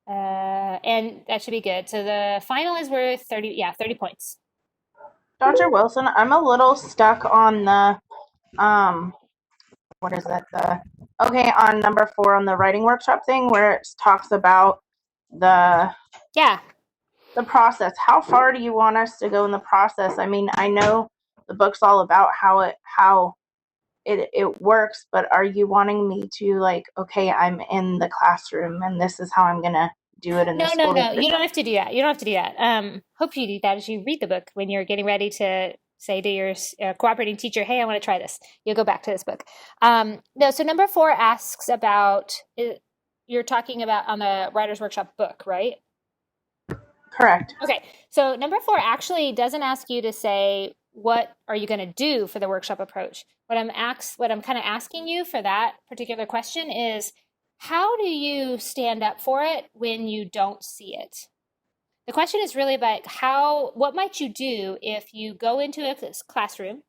And that should be good. So the final is worth 30 points. Dr. Wilson, I'm a little stuck on the, what is that? On number 4 on the writing workshop thing where it talks about the process. How far do you want us to go in the process? I mean, I know the book's all about how it works, but are you wanting me to like, okay, I'm in the classroom and this is how I'm gonna do it in the No, school no. You district? don't have to do that. You don't have to do that. Hope you do that as you read the book when you're getting ready to say to your cooperating teacher, "Hey, I want to try this." You'll go back to this book. No, so number 4 asks about you're talking about on the Writer's Workshop book, right? Correct. Okay, so number 4 actually doesn't ask you to say what are you going to do for the workshop approach. What I'm kind of asking you for that particular question is how do you stand up for it when you don't see it? The question is really about what might you do if you go into a classroom,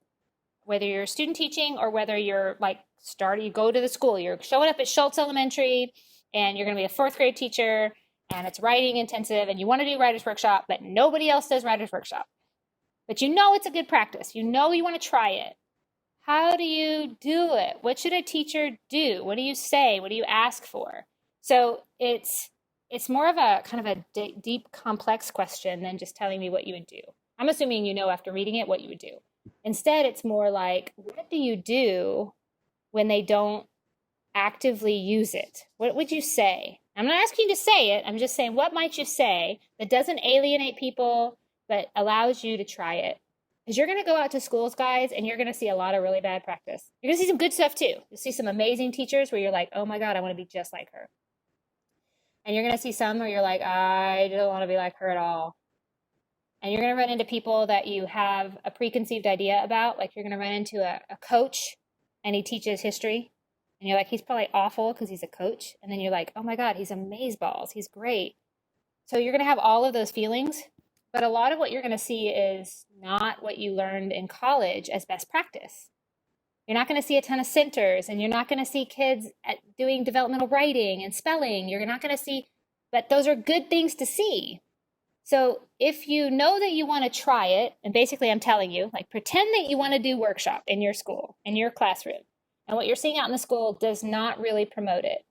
whether you're student teaching or whether you're you go to the school, you're showing up at Schultz Elementary and you're going to be a 4th grade teacher and it's writing intensive and you want to do Writer's Workshop, but nobody else does Writer's Workshop. But you know it's a good practice. You know you want to try it. How do you do it? What should a teacher do? What do you say? What do you ask for? So it's more of a kind of a deep, complex question than just telling me what you would do. I'm assuming you know after reading it what you would do. Instead, it's more like, what do you do when they don't actively use it? What would you say? I'm not asking you to say it. I'm just saying, what might you say that doesn't alienate people, but allows you to try it? Because you're going to go out to schools, guys, and you're going to see a lot of really bad practice. You're going to see some good stuff, too. You'll see some amazing teachers where you're like, oh, my God, I want to be just like her. And you're going to see some where you're like, I don't want to be like her at all. And you're going to run into people that you have a preconceived idea about. Like you're going to run into a coach and he teaches history. And you're like, he's probably awful because he's a coach. And then you're like, oh my God, he's amazeballs. He's great. So you're going to have all of those feelings. But a lot of what you're going to see is not what you learned in college as best practice. You're not going to see a ton of centers and you're not going to see kids doing developmental writing and spelling. You're not going to see, but those are good things to see. So if you know that you want to try it, and basically I'm telling you, like pretend that you want to do workshop in your school, in your classroom, and what you're seeing out in the school does not really promote it.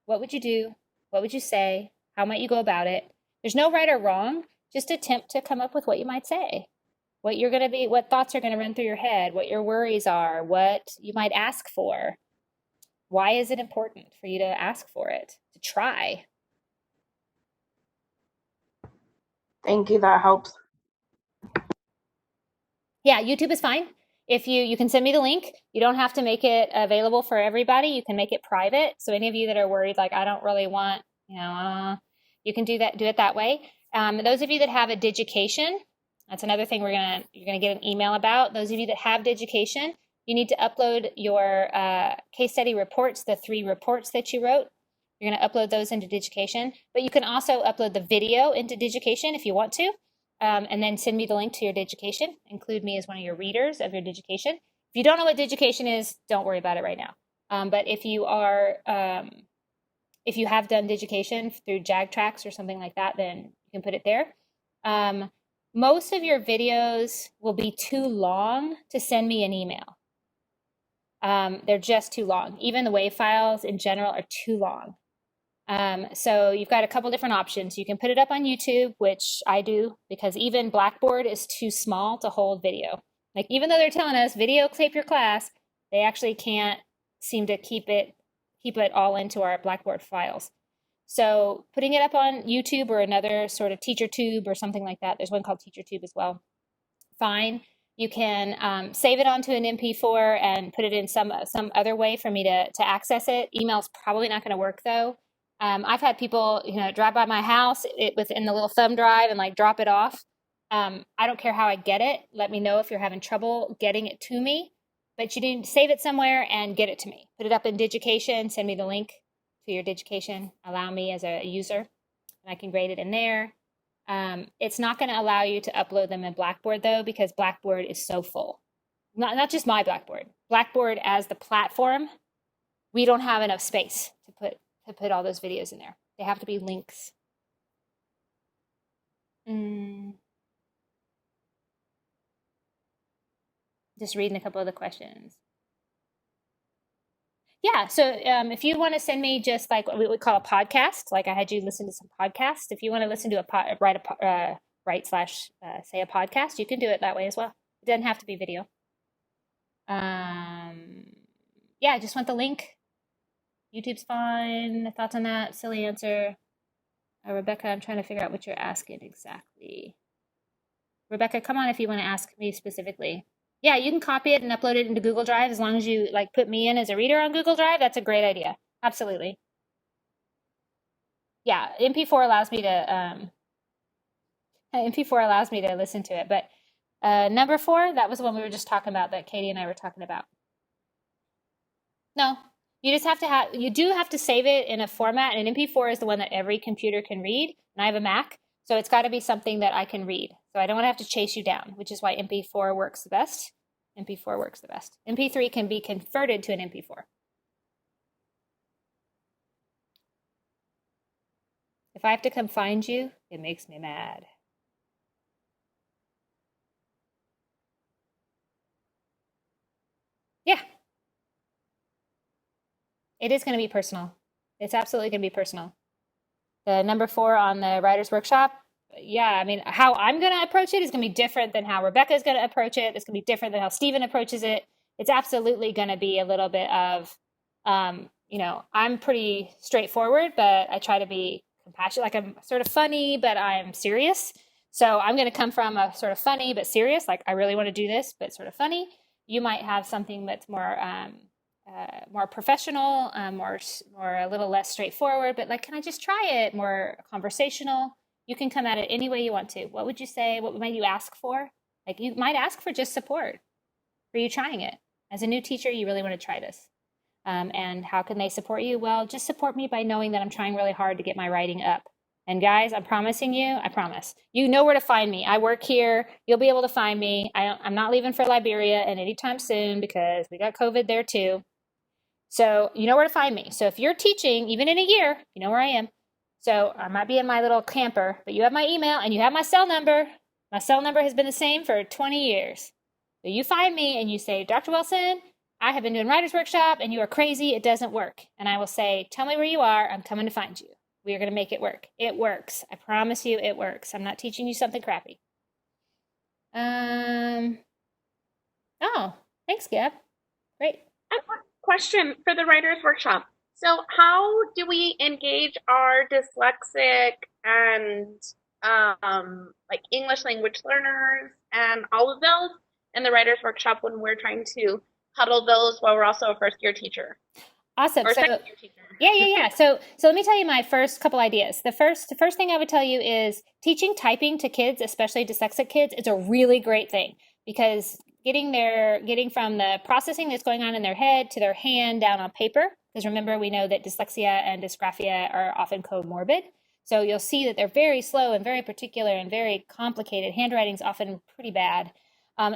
What would you do? What would you say? How might you go about it? There's no right or wrong. Just attempt to come up with what you might say. What thoughts are going to run through your head, what your worries are, what you might ask for. Why is it important for you to ask for it, to try? Thank you. That helps. Yeah, YouTube is fine. If you can send me the link. You don't have to make it available for everybody. You can make it private. So any of you that are worried, like I don't really want, you can do it that way. Those of you that have a Digication, that's another thing you're gonna get an email about. Those of you that have Digication, you need to upload your case study reports, the 3 reports that you wrote. You're gonna upload those into Digication, but you can also upload the video into Digication if you want to. And then send me the link to your Digication. Include me as one of your readers of your Digication. If you don't know what Digication is, don't worry about it right now. But if you have done Digication through JagTrax or something like that, then you can put it there. Most of your videos will be too long to send me an email. They're just too long. Even the WAV files in general are too long. So you've got a couple different options. You can put it up on YouTube, which I do because even Blackboard is too small to hold video. Like even though they're telling us videotape your class, they actually can't seem to keep it all into our Blackboard files. So putting it up on YouTube or another sort of TeacherTube or something like that, there's one called TeacherTube as well. Fine. You can save it onto an MP4 and put it in some other way for me to access it. Email's probably not going to work though. I've had people, drive by my house within the little thumb drive and like drop it off. I don't care how I get it. Let me know if you're having trouble getting it to me. But you need to save it somewhere and get it to me. Put it up in Digication. Send me the link to your Digication. Allow me as a user, and I can grade it in there. It's not going to allow you to upload them in Blackboard though, because Blackboard is so full. Not just my Blackboard. Blackboard as the platform, we don't have enough space to put all those videos in there. They have to be links. Just reading a couple of the questions. Yeah, so if you want to send me just like what we would call a podcast, like I had you listen to some podcasts. If you want to listen to say a podcast, you can do it that way as well. It doesn't have to be video. Yeah, I just want the link. YouTube's fine. Thoughts on that? Silly answer. Rebecca, I'm trying to figure out what you're asking exactly. Rebecca, come on if you want to ask me specifically. Yeah, you can copy it and upload it into Google Drive as long as you like put me in as a reader on Google Drive. That's a great idea. Absolutely. Yeah, MP4 allows me to MP4 allows me to listen to it. But number 4, that was the one we were just talking about that Katie and I were talking about. No, you just have to you do have to save it in a format, and MP4 is the one that every computer can read, and I have a Mac, so it's got to be something that I can read. So I don't want to have to chase you down, which is why MP4 works the best. MP4 works the best. MP3 can be converted to an MP4. If I have to come find you, it makes me mad. Yeah. It is going to be personal. It's absolutely going to be personal. The number 4 on the writer's workshop, yeah, I mean, how I'm going to approach it is going to be different than how Rebecca is going to approach it. It's going to be different than how Stephen approaches it. It's absolutely going to be a little bit of, I'm pretty straightforward, but I try to be compassionate. Like I'm sort of funny, but I'm serious. So I'm going to come from a sort of funny but serious, like I really want to do this, but sort of funny. You might have something that's more professional, more a little less straightforward, but like, can I just try it? More conversational. You can come at it any way you want to. What would you say? What might you ask for? Like you might ask for just support for you trying it. As a new teacher, you really want to try this. And how can they support you? Well, just support me by knowing that I'm trying really hard to get my writing up. And guys, I'm promising you, I promise, you know where to find me. I work here. You'll be able to find me. I'm not leaving for Liberia and anytime soon because we got COVID there too. So you know where to find me. So if you're teaching, even in a year, you know where I am. So I might be in my little camper, but you have my email and you have my cell number. My cell number has been the same for 20 years. So you find me and you say, Dr. Wilson, I have been doing writer's workshop and you are crazy. It doesn't work. And I will say, tell me where you are. I'm coming to find you. We are going to make it work. It works. I promise you it works. I'm not teaching you something crappy. Oh, thanks, Gab. Great. I have a question for the writers workshop. So how do we engage our dyslexic and like English language learners and all of those in the writers workshop when we're trying to huddle those while we're also a first year teacher? Awesome. Or So second year teacher. yeah. So let me tell you my first couple ideas. The first thing I would tell you is teaching typing to kids, especially dyslexic kids, is a really great thing because getting from the processing that's going on in their head to their hand down on paper. Because remember, we know that dyslexia and dysgraphia are often comorbid. So you'll see that they're very slow and very particular and very complicated. Handwriting's often pretty bad.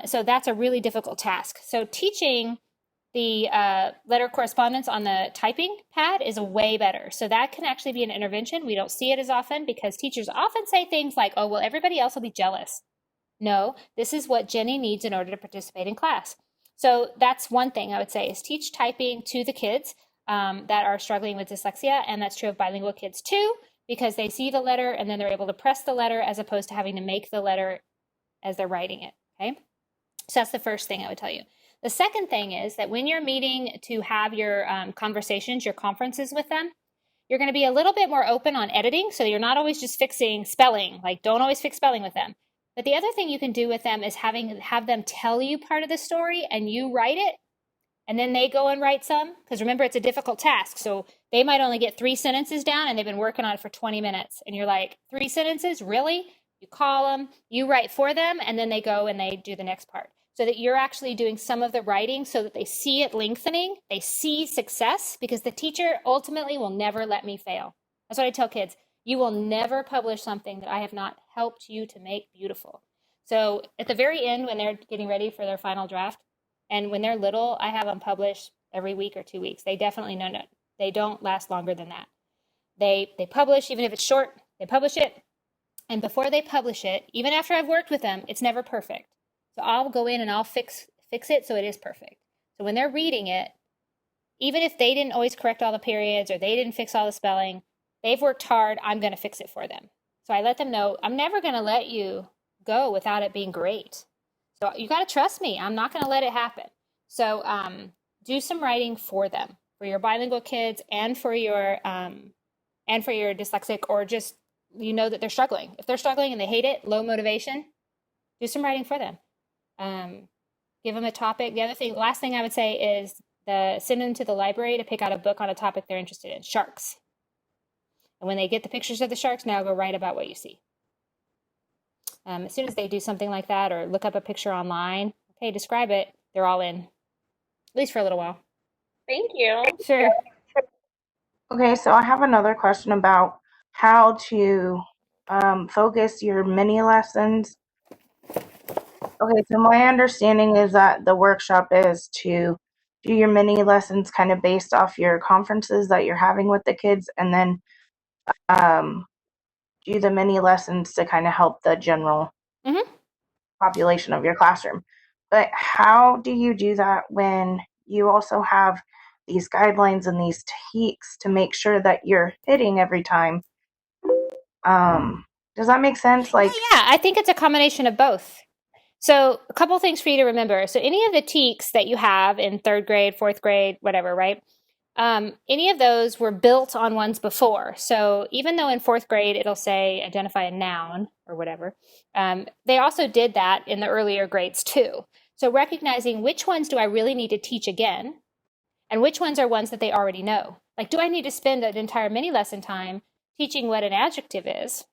So that's a really difficult task. So teaching the letter correspondence on the typing pad is way better. So that can actually be an intervention. We don't see it as often because teachers often say things like, oh, well, everybody else will be jealous. No, this is what Jenny needs in order to participate in class. So that's one thing I would say is teach typing to the kids that are struggling with dyslexia. And that's true of bilingual kids too, because they see the letter and then they're able to press the letter as opposed to having to make the letter as they're writing it. Okay. So that's the first thing I would tell you. The second thing is that when you're meeting to have your conversations, your conferences with them, you're going to be a little bit more open on editing. So you're not always just fixing spelling, like don't always fix spelling with them. But the other thing you can do with them is have them tell you part of the story and you write it. And then they go and write some. Because remember, it's a difficult task. So they might only get 3 sentences down and they've been working on it for 20 minutes. And you're like, 3 sentences? Really? You call them, you write for them, and then they go and they do the next part. So that you're actually doing some of the writing so that they see it lengthening, they see success, because the teacher ultimately will never let me fail. That's what I tell kids. You will never publish something that I have not helped you to make beautiful. So at the very end, when they're getting ready for their final draft, and when they're little, I have them publish every week or 2 weeks. They definitely no, they don't last longer than that. They publish, even if it's short, they publish it. And before they publish it, even after I've worked with them, it's never perfect. So I'll go in and I'll fix it so it is perfect. So when they're reading it, even if they didn't always correct all the periods or they didn't fix all the spelling, they've worked hard, I'm going to fix it for them. So I let them know, I'm never going to let you go without it being great. So you got to trust me. I'm not going to let it happen. So do some writing for them, for your bilingual kids and for your dyslexic, or just you know that they're struggling. If they're struggling and they hate it, low motivation, do some writing for them. Give them a topic. The last thing I would say is send them to the library to pick out a book on a topic they're interested in, sharks. And when they get the pictures of the sharks, now go write about what you see. As soon as they do something like that or look up a picture online, okay, describe it, they're all in, at least for a little while. Thank you. Sure. Okay, so I have another question about how to focus your mini lessons. Okay, so my understanding is that the workshop is to do your mini lessons kind of based off your conferences that you're having with the kids, and then do the mini lessons to kind of help the general population of your classroom. But how do you do that when you also have these guidelines and these techniques to make sure that you're hitting every time? Does that make sense? Yeah, I think it's a combination of both. So a couple things for you to remember. So any of the TEKs that you have in 3rd grade, 4th grade, whatever, right? Any of those were built on ones before. So even though in 4th grade it'll say identify a noun or whatever, they also did that in the earlier grades too. So recognizing which ones do I really need to teach again, and which ones are ones that they already know. Like, do I need to spend an entire mini lesson time teaching what an adjective is?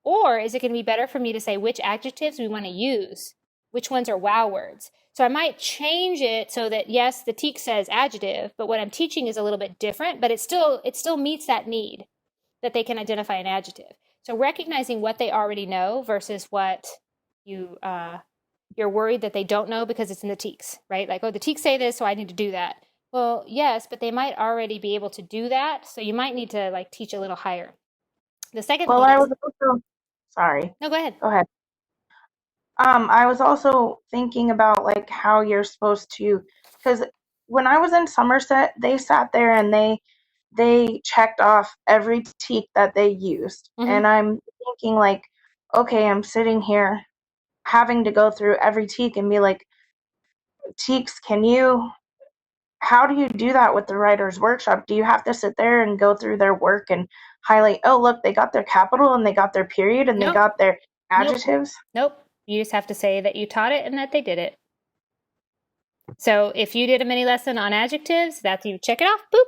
Or is it going to be better for me to say which adjectives we want to use? Which ones are wow words? So I might change it so that, yes, the TEK says adjective, but what I'm teaching is a little bit different, but it still meets that need that they can identify an adjective. So recognizing what they already know versus what you're worried that they don't know because it's in the TEKs, right? Like, oh, the TEKs say this, so I need to do that. Well, yes, but they might already be able to do that, so you might need to like teach a little higher. The second thing I was also sorry. No, go ahead. Go ahead. I was also thinking about like how you're supposed to, because when I was in Somerset, they sat there and they checked off every TEK that they used, and I'm thinking like, okay, I'm sitting here having to go through every TEK and be like, TEKs, how do you do that with the writer's workshop? Do you have to sit there and go through their work and highlight, oh, look, they got their capital and they got their period and they got their adjectives? Nope. You just have to say that you taught it and that they did it. So if you did a mini lesson on adjectives, that's you check it off, boop.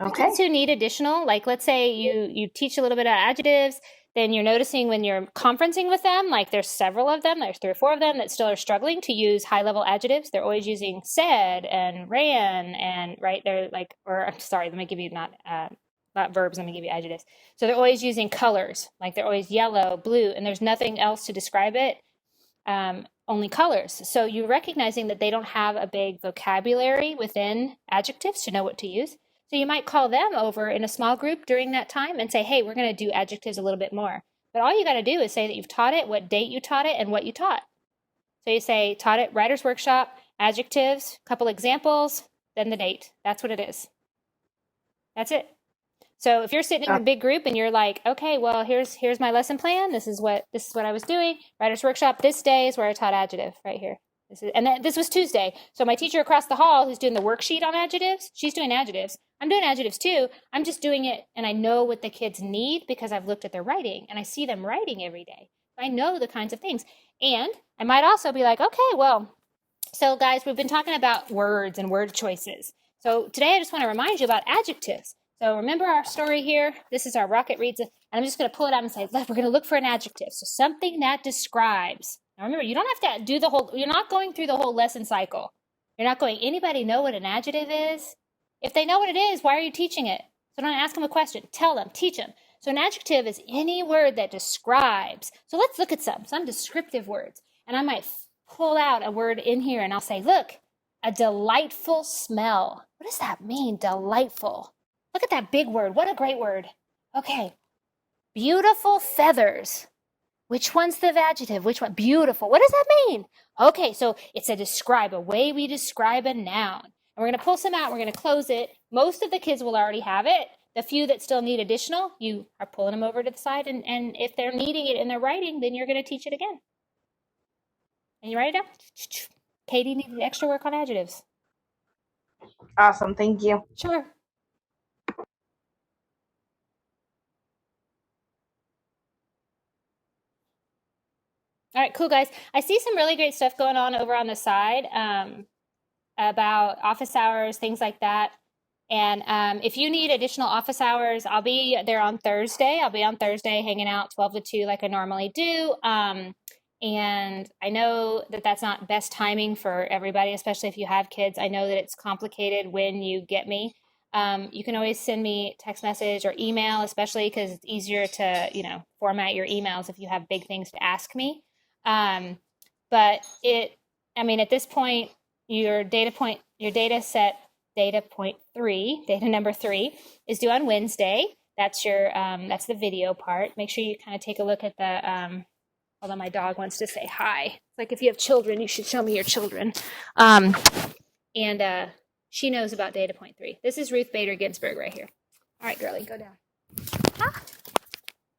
Okay. Kids who need additional, like let's say you teach a little bit of adjectives, then you're noticing when you're conferencing with them, like there's several of them, there's 3 or 4 of them that still are struggling to use high-level adjectives. They're always using said and ran and, right, they're like, or I'm sorry, let me give you not verbs, let me give you adjectives. So they're always using colors, like they're always yellow, blue, and there's nothing else to describe it, only colors. So you're recognizing that they don't have a big vocabulary within adjectives to know what to use. So you might call them over in a small group during that time and say, hey, we're going to do adjectives a little bit more. But all you got to do is say that you've taught it, what date you taught it, and what you taught. So you say, taught it, writer's workshop, adjectives, couple examples, then the date. That's what it is. That's it. So if you're sitting in a big group and you're like, okay, well, here's my lesson plan. This is what I was doing. Writer's workshop, this day is where I taught adjective, right here. This was Tuesday. So my teacher across the hall who's doing the worksheet on adjectives, she's doing adjectives. I'm doing adjectives too. I'm just doing it and I know what the kids need because I've looked at their writing and I see them writing every day. I know the kinds of things. And I might also be like, okay, well, so guys, we've been talking about words and word choices. So today I just want to remind you about adjectives. So remember our story here? This is our Rocket Reads, and I'm just going to pull it out and say, look, we're going to look for an adjective. So something that describes. Now remember, you don't have to do you're not going through the whole lesson cycle. You're not going, anybody know what an adjective is? If they know what it is, why are you teaching it? So don't ask them a question. Tell them, teach them. So an adjective is any word that describes. So let's look at some descriptive words. And I might pull out a word in here and I'll say, look, a delightful smell. What does that mean, delightful? Look at that big word. What a great word. Okay. Beautiful feathers. Which one's the adjective? Which one? Beautiful. What does that mean? Okay, so it's a way we describe a noun. And we're going to pull some out. We're going to close it. Most of the kids will already have it. The few that still need additional, you are pulling them over to the side. And if they're needing it in their writing, then you're going to teach it again. And you write it down. Katie needed extra work on adjectives. Awesome. Thank you. Sure. All right, cool, guys. I see some really great stuff going on over on the side about office hours, things like that. And if you need additional office hours, I'll be there on Thursday. I'll be on Thursday hanging out 12 to 2 like I normally do. And I know that that's not best timing for everybody, especially if you have kids. I know that it's complicated when you get me. You can always send me text message or email, especially because it's easier to, format your emails if you have big things to ask me. But at this point, your data number 3 is due on Wednesday. That's that's the video part. Make sure you kind of take a look at the, although my dog wants to say hi. It's like if you have children, you should show me your children. And she knows about data point 3. This is Ruth Bader Ginsburg right here. All right, girlie, go down. Ah,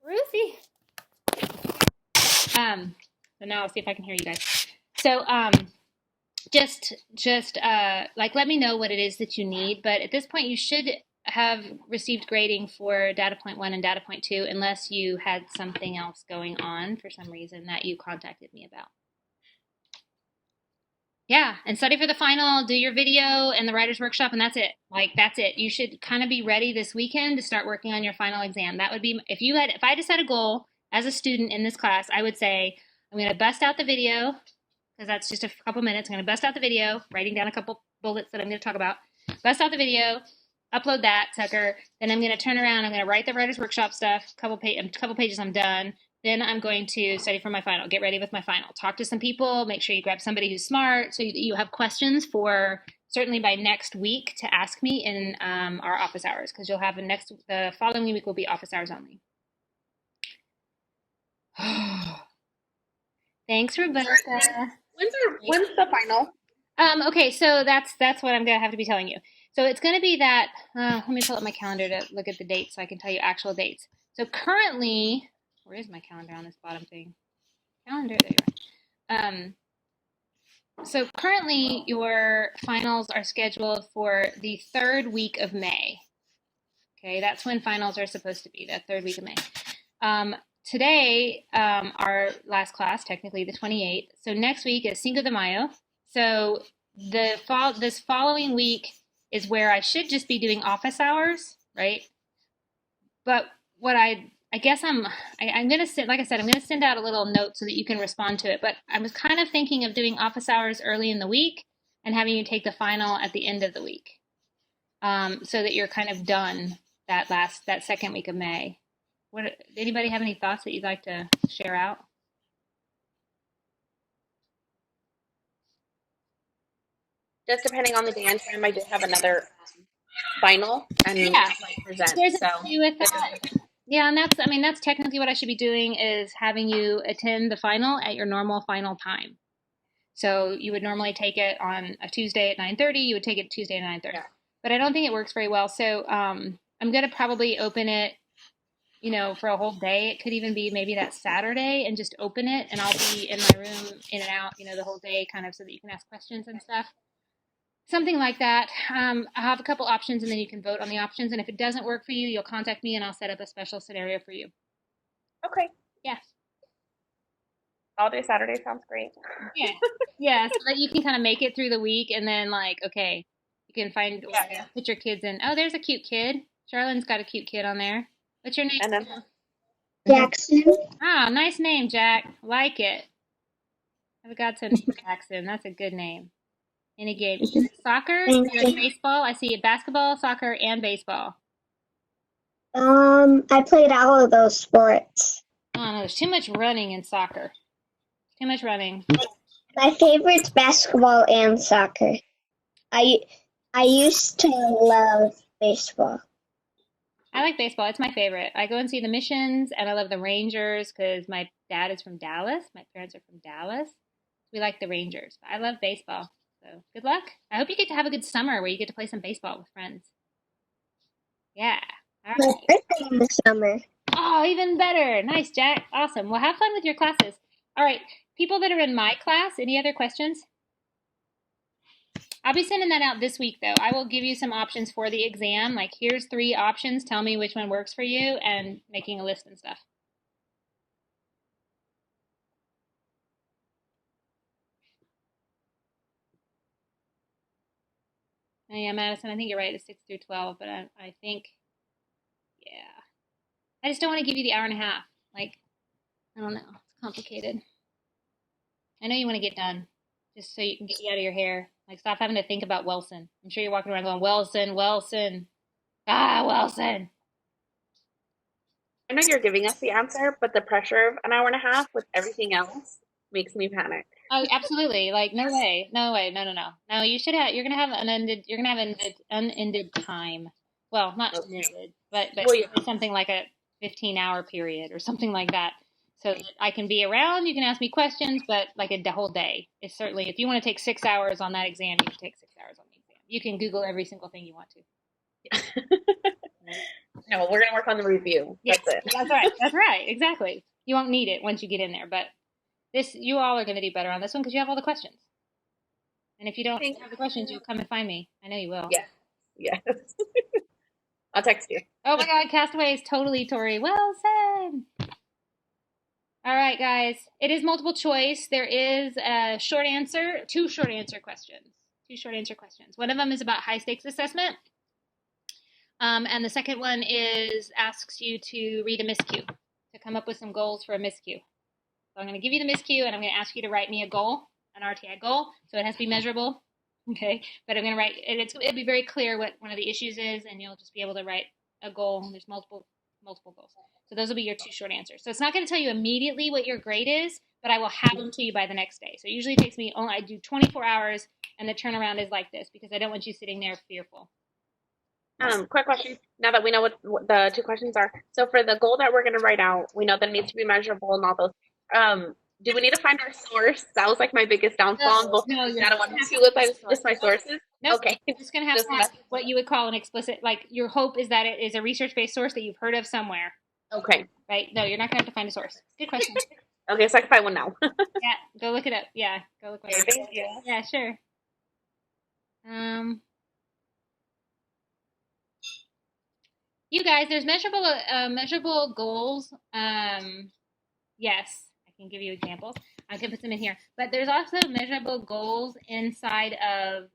Ruthie. So now I'll see if I can hear you guys. So just let me know what it is that you need. But at this point, you should have received grading for data point 1 and data point 2, unless you had something else going on for some reason that you contacted me about. Yeah, and study for the final, do your video and the writer's workshop, and that's it. That's it. You should kind of be ready this weekend to start working on your final exam. That would be, if I just had a goal as a student in this class, I would say, I'm going to bust out the video, because that's just a couple minutes. I'm going to bust out the video, writing down a couple bullets that I'm going to talk about. Bust out the video, upload that sucker. Then I'm going to turn around. I'm going to write the writer's workshop stuff. Couple pages, I'm done. Then I'm going to study for my final, get ready with my final. Talk to some people, make sure you grab somebody who's smart so you have questions for certainly by next week to ask me in our office hours, because you'll have the following week will be office hours only. Thanks, Rebecca. When's the final? Okay, so that's what I'm going to have to be telling you. So it's going to be that, let me pull up my calendar to look at the dates so I can tell you actual dates. So currently, where is my calendar on this bottom thing? Calendar, there you are. So currently your finals are scheduled for the 3rd week of May. Okay, that's when finals are supposed to be, that 3rd week of May. Today, our last class, technically the 28th. So next week is Cinco de Mayo. So this following week is where I should just be doing office hours, right? But what I guess I'm going to send, like I said, I'm going to send out a little note so that you can respond to it. But I was kind of thinking of doing office hours early in the week and having you take the final at the end of the week, so that you're kind of done that 2nd week of May. Anybody have any thoughts that you'd like to share out? Just depending on the day and time, I did have another final and present. There's an issue with that. Yeah, and that's technically what I should be doing, is having you attend the final at your normal final time. So you would normally take it on a Tuesday at 9:30. You would take it Tuesday at 9:30. Yeah. But I don't think it works very well. So I'm going to probably open it, for a whole day. It could even be maybe that Saturday, and just open it, and I'll be in my room in and out, the whole day, kind of, so that you can ask questions and stuff. Something like that. I'll have a couple options, and then you can vote on the options. And if it doesn't work for you, you'll contact me, and I'll set up a special scenario for you. Okay. Yeah. All day Saturday sounds great. Yeah. Yeah. So that you can kind of make it through the week, and then you can find put your kids in. Oh, there's a cute kid. Charlene's got a cute kid on there. What's your name? And then Jackson. Ah, nice name, Jack. Like it. I've got some Jackson. That's a good name. Any game? Soccer? Baseball? I see basketball, soccer, and baseball. I played all of those sports. Oh, no, there's too much running in soccer. Too much running. My favorite's basketball and soccer. I used to love baseball. I like baseball. It's my favorite. I go and see the Missions, and I love the Rangers because my dad is from Dallas. My parents are from Dallas. We like the Rangers. I love baseball. So good luck. I hope you get to have a good summer where you get to play some baseball with friends. Yeah. All right. My birthday in the summer. Oh, even better. Nice, Jack. Awesome. Well, have fun with your classes. All right. People that are in my class, any other questions? I'll be sending that out this week, though. I will give you some options for the exam. Like, here's 3 options. Tell me which one works for you, and making a list and stuff. Yeah, Madison, I think you're right. It's 6 through 12, but I think, yeah. I just don't want to give you the hour and a half. Like, I don't know. It's complicated. I know you want to get done, just so you can get you out of your hair. Like, stop having to think about Wilson. I'm sure you're walking around going, Wilson, Wilson. Ah, Wilson. I know you're giving us the answer, but the pressure of an hour and a half with everything else makes me panic. Oh, absolutely. Like, no way. No way. No, no, no. No, you're gonna have unended time. Well, not Okay. unended, but Well, yeah. something like a 15-hour period or something like that. So that I can be around, you can ask me questions, but like a whole day. It's certainly, if you want to take 6 hours on that exam, you can take 6 hours on the exam. You can Google every single thing you want to. No, we're gonna work on the review. Yes, That's it. that's right. That's right. Exactly. You won't need it once you get in there, but you all are going to do better on this one because you have all the questions. And if you don't Thank have the questions, you'll come and find me. I know you will. Yes. Yes. I'll text you. Oh my God, Castaways, totally, Tori. Well said. All right, guys. It is multiple choice. There is a short answer, 2 short answer questions. 2 short answer questions. One of them is about high stakes assessment. And the second one asks you to read a MISCU, to come up with some goals for a MISCU. So I'm going to give you the MISCU, and I'm going to ask you to write me a goal, an RTI goal. So it has to be measurable, okay? But I'm going to write, and it'll be very clear what one of the issues is, and you'll just be able to write a goal. There's multiple goals. So those will be your 2 short answers. So it's not going to tell you immediately what your grade is, but I will have them to you by the next day. So it usually takes me, I do 24 hours, and the turnaround is like this because I don't want you sitting there fearful. Quick question. Now that we know what the 2 questions are, so for the goal that we're going to write out, we know that it needs to be measurable and all those. Do we need to find our source? That was like my biggest downfall. No, I don't want to list my sources. Nope. Okay. You're just going to have what you would call an explicit, like your hope is that it is a research-based source that you've heard of somewhere. Okay. Right? No, you're not going to have to find a source. Good question. Okay, so I can find one now. Yeah, go look it up. Yeah, go look it up. Thank you. Yeah, sure. You guys, there's measurable goals. Yes, I can give you examples. I can put them in here. But there's also measurable goals inside of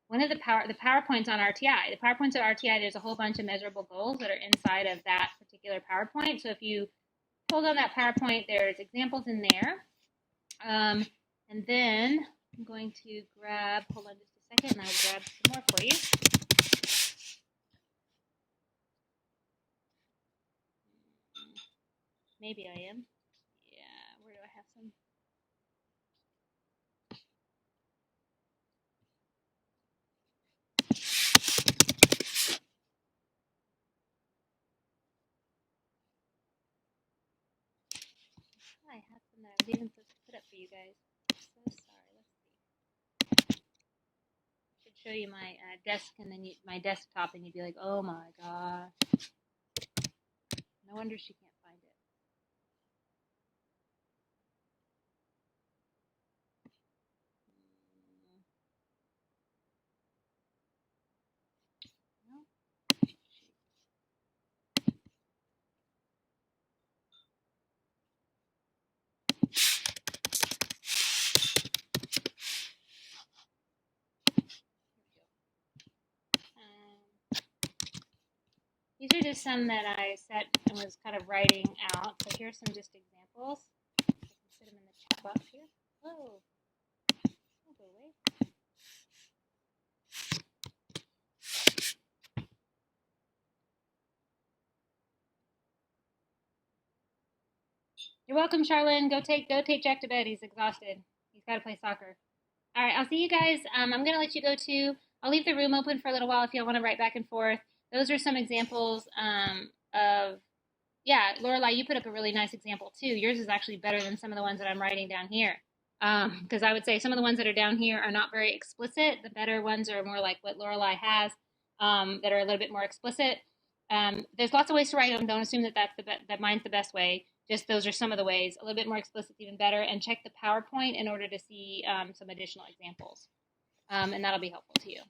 one of the PowerPoints on RTI. The PowerPoints on RTI, there's a whole bunch of measurable goals that are inside of that particular PowerPoint. So if you pull down that PowerPoint, there's examples in there. And then I'm going to grab, hold on just a second, and I'll grab some more for you. Maybe I am. Yeah, where do I have some? I had some that I was even supposed to put up for you guys. I'm so sorry. Let's see. I should show you my desk and then my desktop, and you'd be like, "Oh my gosh!" No wonder she can't find it. No. These are just some that I set and was kind of writing out. So here's some just examples. I can put them in the chat box here. Oh, don't go away. You're welcome, Charlene. Go take Jack to bed. He's exhausted. He's got to play soccer. All right, I'll see you guys. I'm going to let you go too. I'll leave the room open for a little while if y'all want to write back and forth. Those are some examples of, yeah, Lorelai, you put up a really nice example too. Yours is actually better than some of the ones that I'm writing down here. Because I would say some of the ones that are down here are not very explicit. The better ones are more like what Lorelai has, that are a little bit more explicit. There's lots of ways to write them. Don't assume that that mine's the best way. Just those are some of the ways. A little bit more explicit, even better. And check the PowerPoint in order to see some additional examples. And that'll be helpful to you.